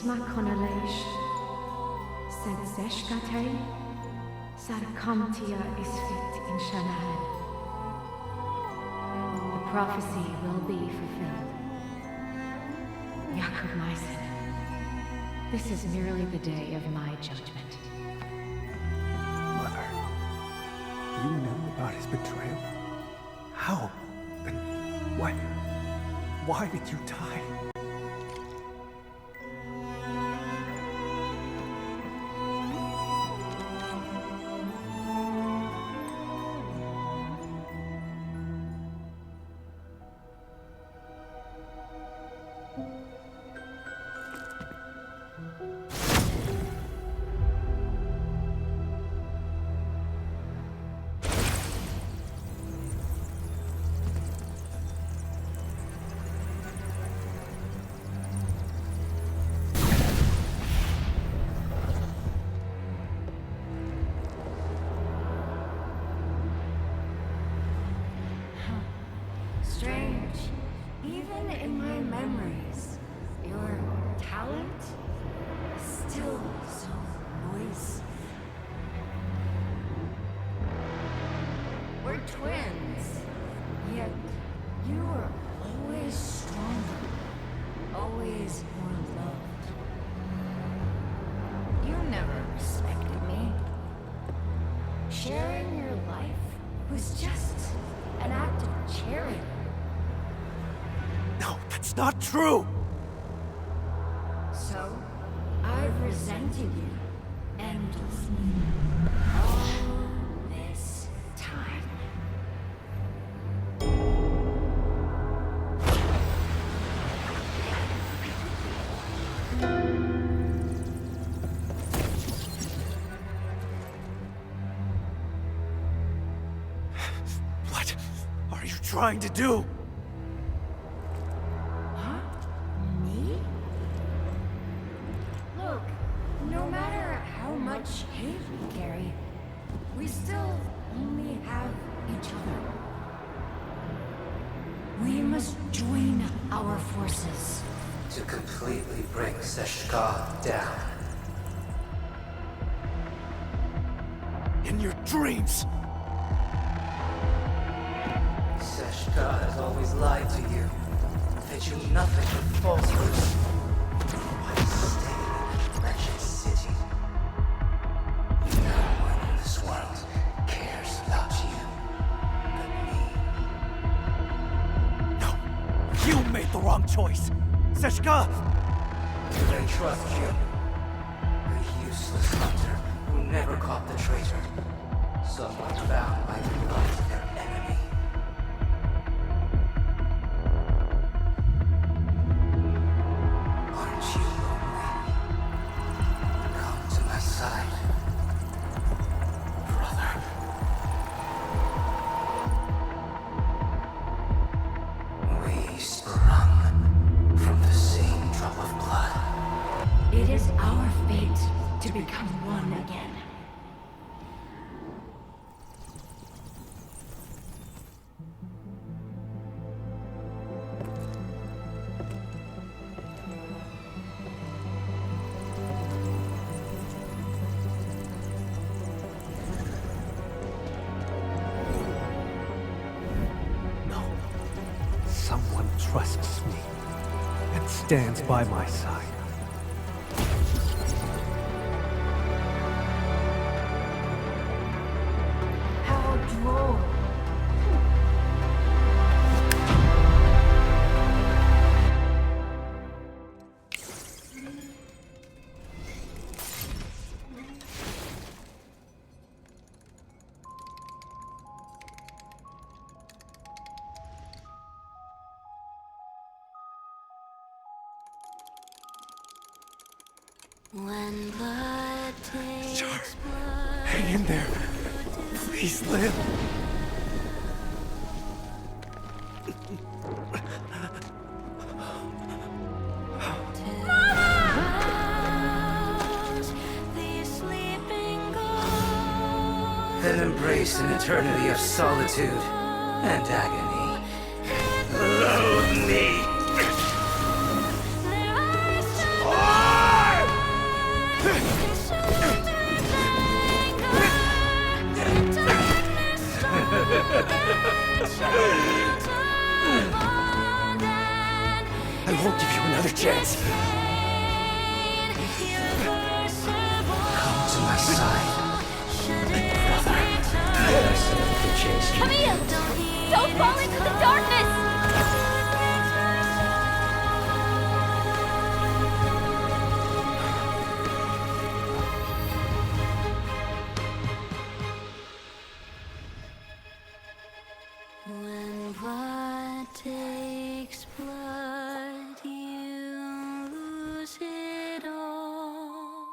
Makonalaish, said Zeshkatei, Sarkamtia is fit in Shanahan. The prophecy will be fulfilled. Yakub Maisen, this is merely the day of my judgment. Mother, you knew about his betrayal? How? Then why did you die? Strange. Even in my memories, your talent is still so noisy. We're twins, yet you are always stronger, always more loved. You never respected me. Sharing your life was just an act of charity. No, that's not true! So, I've resented you endlessly. All this time. trying to do? Huh? Me? Look, no matter how much hate we carry, we still only have each other. We must join our forces. To completely bring Seshka down. In your dreams! Seshka has always lied to you. Fed you nothing but falsehoods. Why stay in that wretched city? No one in this world cares about you but me. You made the wrong choice! Seshka! Do they trust you? A useless hunter who never caught the traitor. Someone bound by the blood of their enemy. Aren't you lonely? Come to my side, brother. We sprung from the same drop of blood. It is our fate to become one again. Someone trusts me and stands by my side. How droll. When blood takes blood. Hang in there. Please live. Then embrace an eternity of solitude and agony. Loathe me! I won't give you another chance. Come to my side, brother. I said I could chase you. Camille! Don't fall into the darkness! When blood takes blood, you lose it all.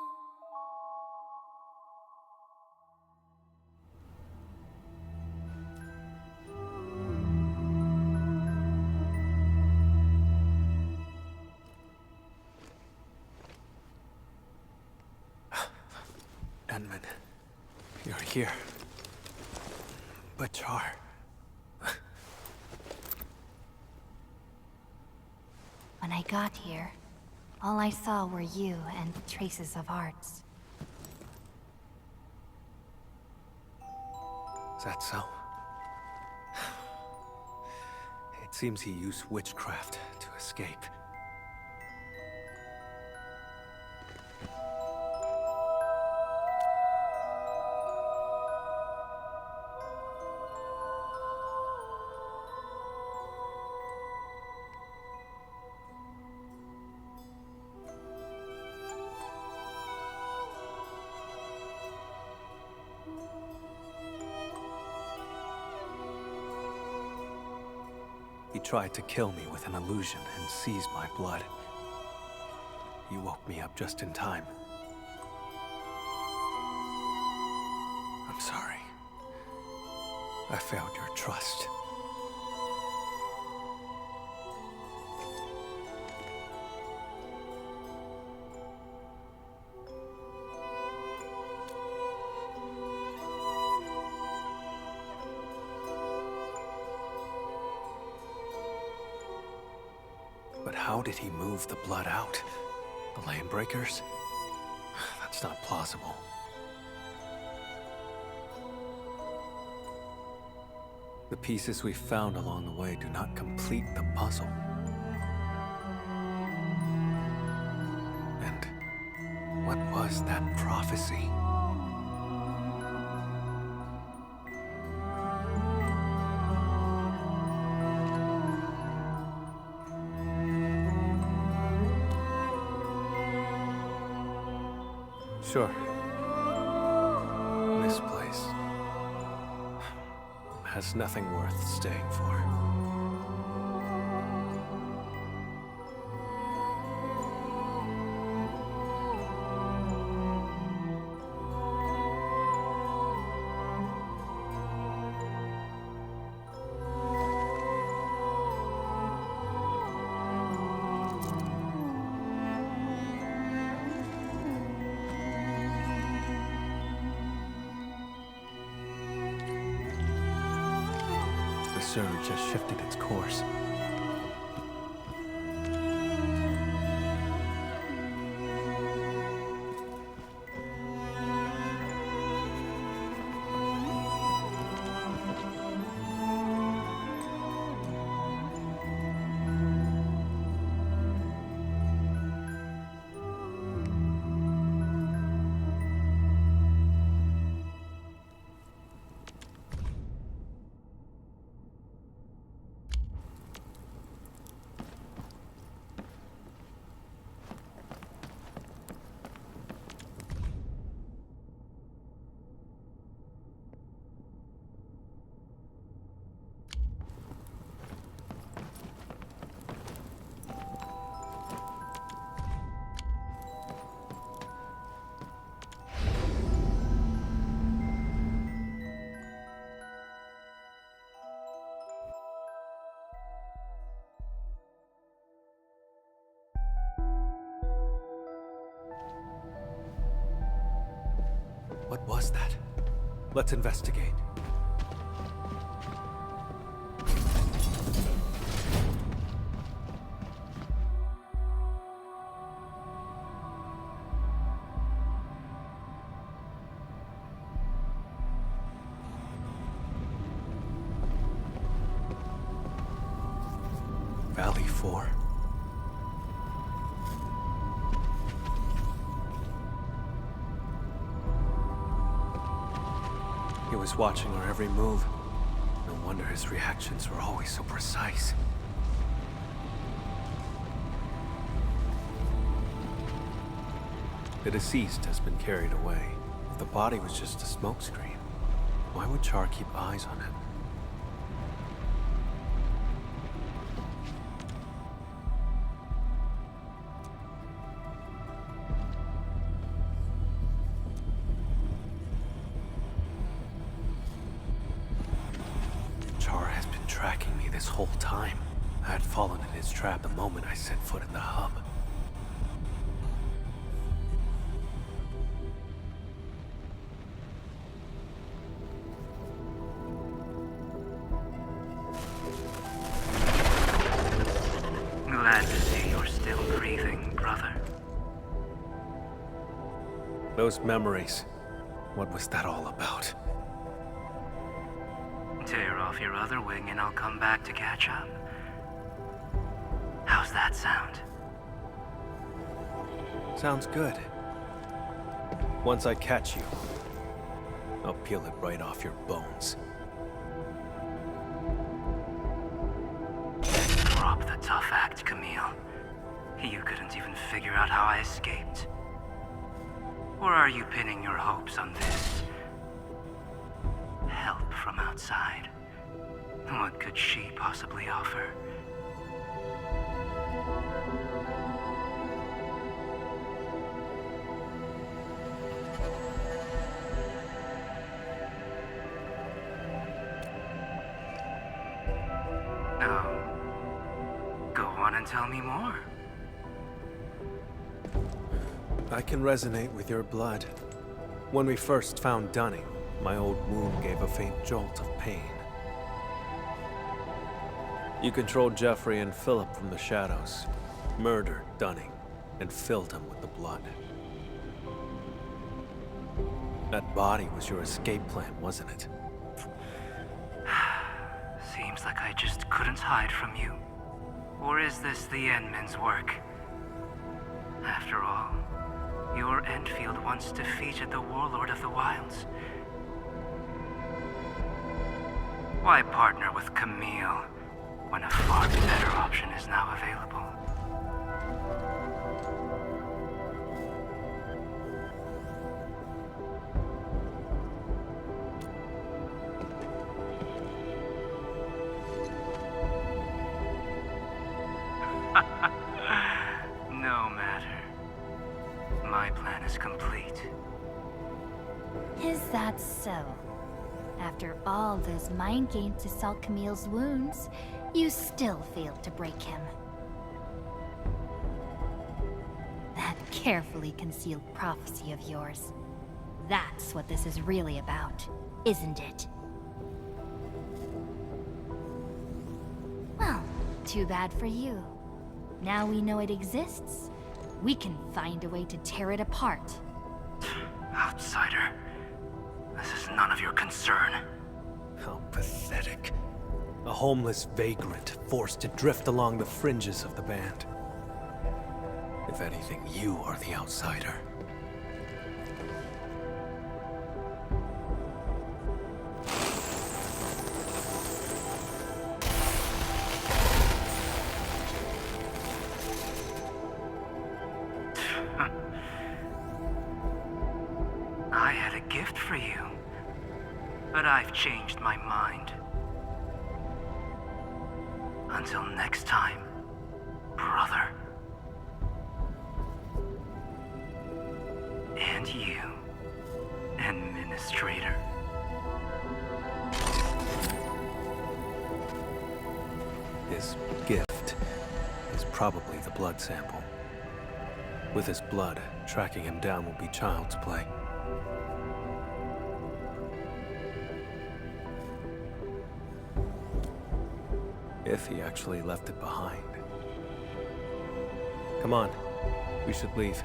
Endman, you're here. But Char... When I got here, all I saw were you and traces of hearts. Is that so? It seems he used witchcraft to escape. He tried to kill me with an illusion and seize my blood. You woke me up just in time. I'm sorry. I failed your trust. but how did he move the blood out? The lane breakers? That's not plausible. The pieces we found along the way do not complete the puzzle. And what was that prophecy? Sure. This place has nothing worth staying for. The surge has shifted its course. What was that? Let's investigate. Valley 4? He was watching our every move. No wonder his reactions were always so precise. The deceased has been carried away. If the body was just a smokescreen, why would Char keep eyes on him? Tracking me this whole time. I had fallen in his trap the moment I set foot in the hub. Glad to see you're still breathing, brother. Those memories. What was that all about? Tear off your other wing and I'll come back to catch up. How's that sound? Sounds good. Once I catch you, I'll peel it right off your bones. Drop the tough act, Camille. You couldn't even figure out how I escaped. Or are you pinning your hopes on this? Help from outside. What could she possibly offer? No. Go on and tell me more. I can resonate with your blood. When we first found Dunning, my old wound gave a faint jolt of pain. You controlled Jeffrey and Philip from the shadows. murdered Dunning and filled him with the blood. That body was your escape plan, wasn't it? Seems like I just couldn't hide from you. Or is this the Endmen's work? After all, your Endfield once defeated the Warlord of the Wilds. Why partner with Camille when a far better option is now available? No matter. My plan is complete. Is that so? After all those mind games to salve Camille's wounds, you still failed to break him. That carefully concealed prophecy of yours. That's what this is really about, isn't it? Well, too bad for you. Now we know it exists, we can find a way to tear it apart. Outsider. This is none of your concern. How pathetic. A homeless vagrant forced to drift along the fringes of the band. If anything, you are the outsider. I had a gift for you, but I've changed my mind. Until next time, brother. And you, Administrator. His gift is probably the blood sample. With his blood, tracking him down will be child's play. If he actually left it behind. Come on, we should leave.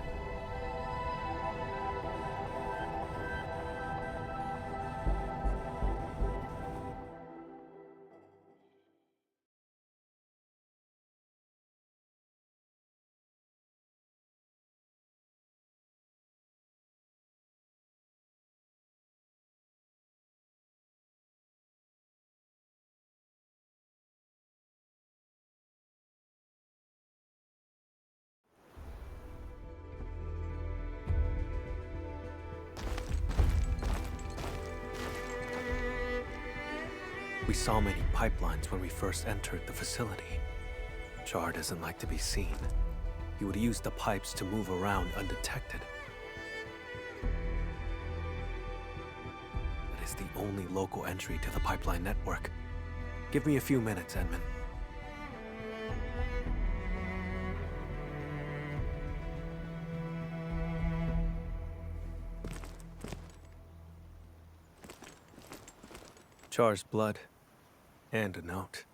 We saw many pipelines when we first entered the facility. Char doesn't like to be seen. He would use the pipes to move around undetected. That is the only local entry to the pipeline network. Give me a few minutes, Edmund. Char's blood. And a note.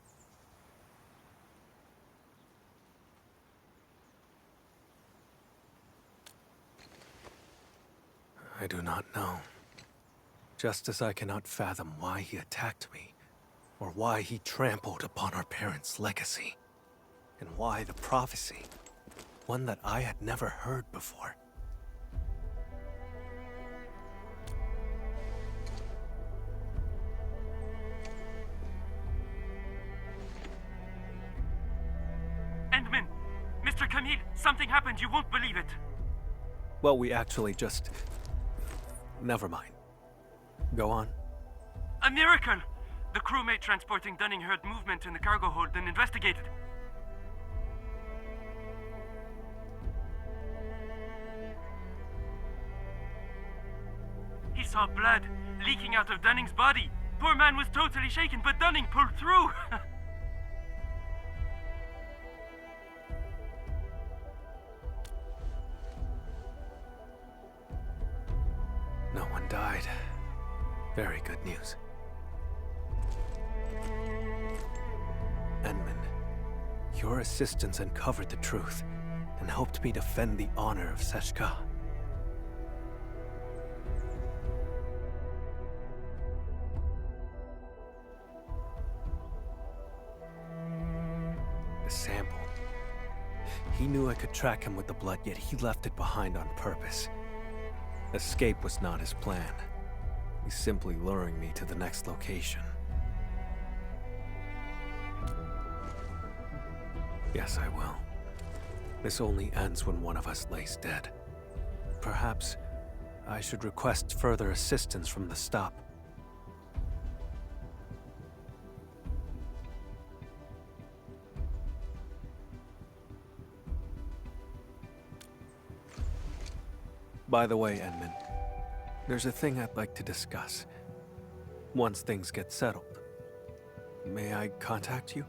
I do not know. Just as I cannot fathom why he attacked me, or why he trampled upon our parents' legacy, and why the prophecy, one that I had never heard before. Endman! Mr. Camille, something happened, you won't believe it. Well, we actually just... Never mind. Go on. A miracle! The crewmate transporting Dunning heard movement in the cargo hold and investigated. He saw blood leaking out of Dunning's body. Poor man was totally shaken, but Dunning pulled through. No one died. Very good news. Edmund, you Your assistance uncovered the truth and helped me defend the honor of Seshka. The sample. He knew I could track him with the blood, yet he left it behind on purpose. Escape was not his plan. He's simply luring me to the next location. Yes, I will. This only ends when one of us lays dead. Perhaps I should request further assistance from the stop. By the way, Edmund, there's a thing I'd like to discuss. Once things get settled, may I contact you?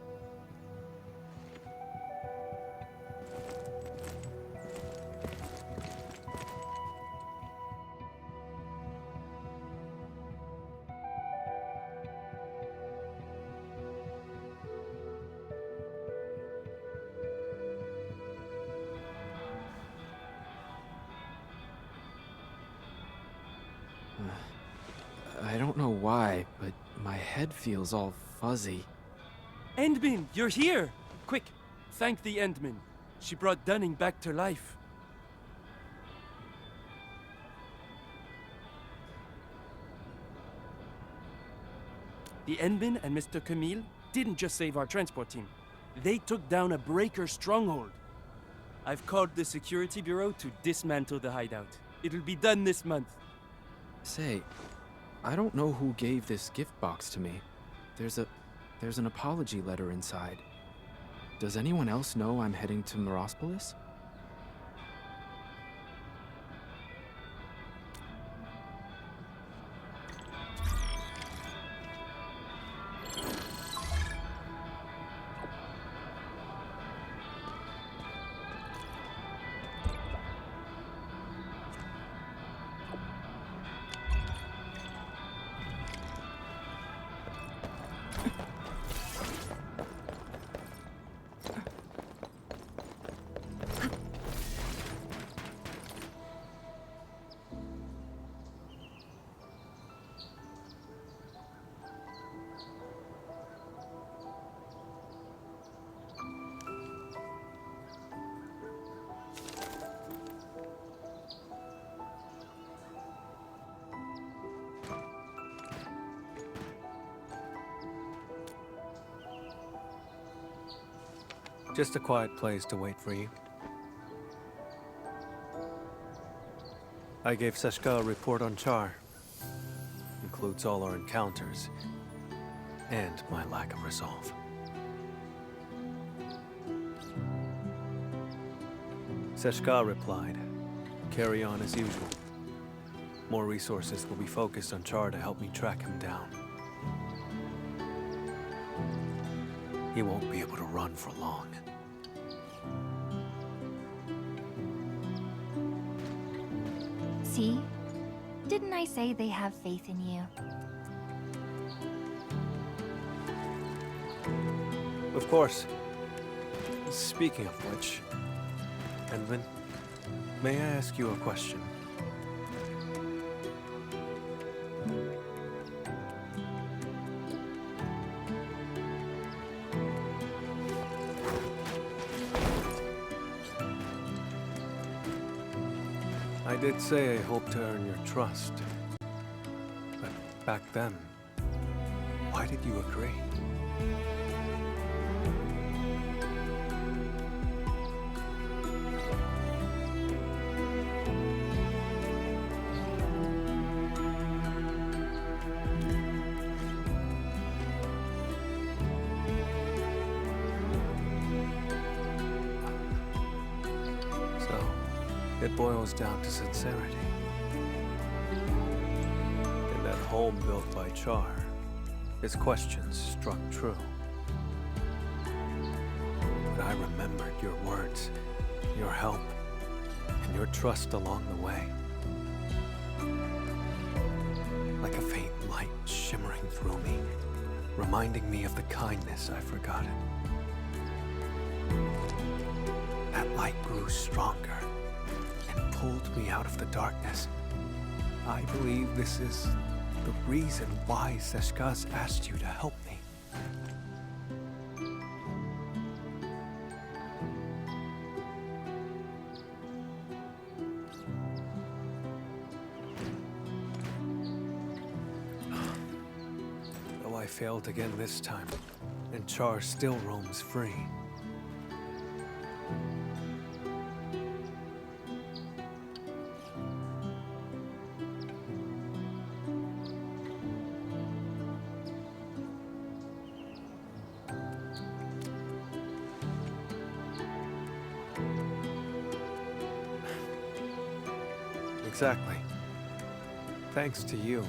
I don't know why, but my head feels all fuzzy. Endmin, you're here! Quick, thank the Endmin. She brought Dunning back to life. The Endmin and Mr. Camille didn't just save our transport team. They took down a breaker stronghold. I've called the security bureau to dismantle the hideout. It'll be done this month. Say, I don't know who gave this gift box to me. There's an apology letter inside. Does anyone else know I'm heading to Morospolis? Just a quiet place to wait for you. I gave Seshka a report on Char. Includes all our encounters and my lack of resolve. Seshka replied, "Carry on as usual. More resources will be focused on Char to help me track him down. He won't be able to run for long." See? Didn't I say they have faith in you? Of course. Speaking of which, Envin, may I ask you a question? I did say I hoped to earn your trust. But back then, why did you agree? It boils down to sincerity. In that home built by Char, his questions struck true. But I remembered your words, your help, and your trust along the way. Like a faint light shimmering through me, reminding me of the kindness I've forgotten. That light grew stronger and pulled me out of the darkness. I believe this is the reason why Seshka's asked you to help me. Though I failed again this time, and Char still roams free. Exactly. Thanks to you,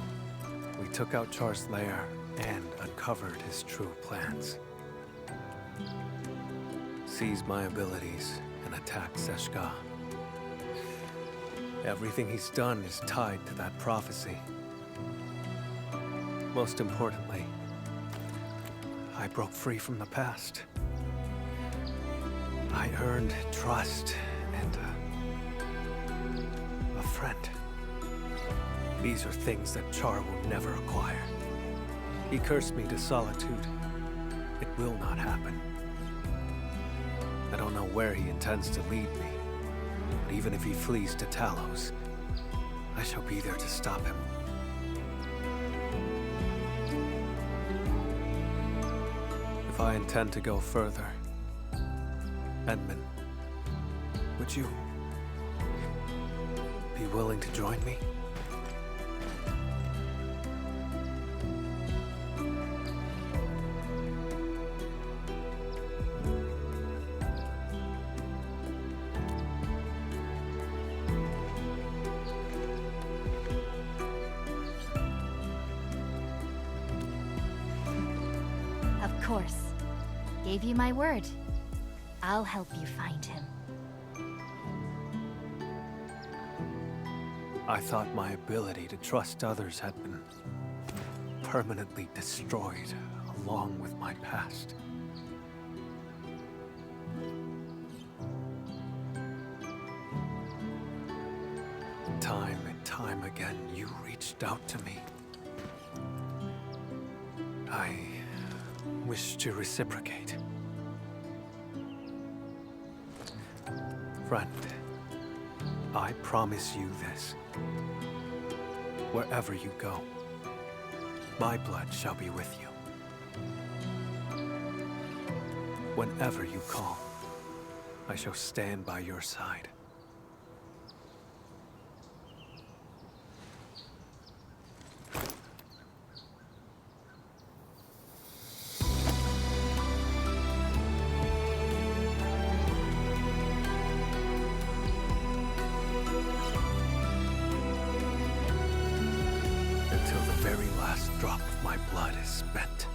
we took out Char's lair and uncovered his true plans. Seized my abilities and attacked Seshka. Everything he's done is tied to that prophecy. Most importantly, I broke free from the past. I earned trust and a friend. These are things that Char will never acquire. He cursed me to solitude. It will not happen. I don't know where he intends to lead me, but even if he flees to Talos, I shall be there to stop him. If I intend to go further, Edmund, would you be willing to join me? Of course. Gave you my word. I'll help you find him. I thought my ability to trust others had been permanently destroyed along with my past. Time and time again, you reached out to me. I wish to reciprocate. Friend, I promise you this. Wherever you go, my blood shall be with you. Whenever you call, I shall stand by your side. Until the very last drop of my blood is spent.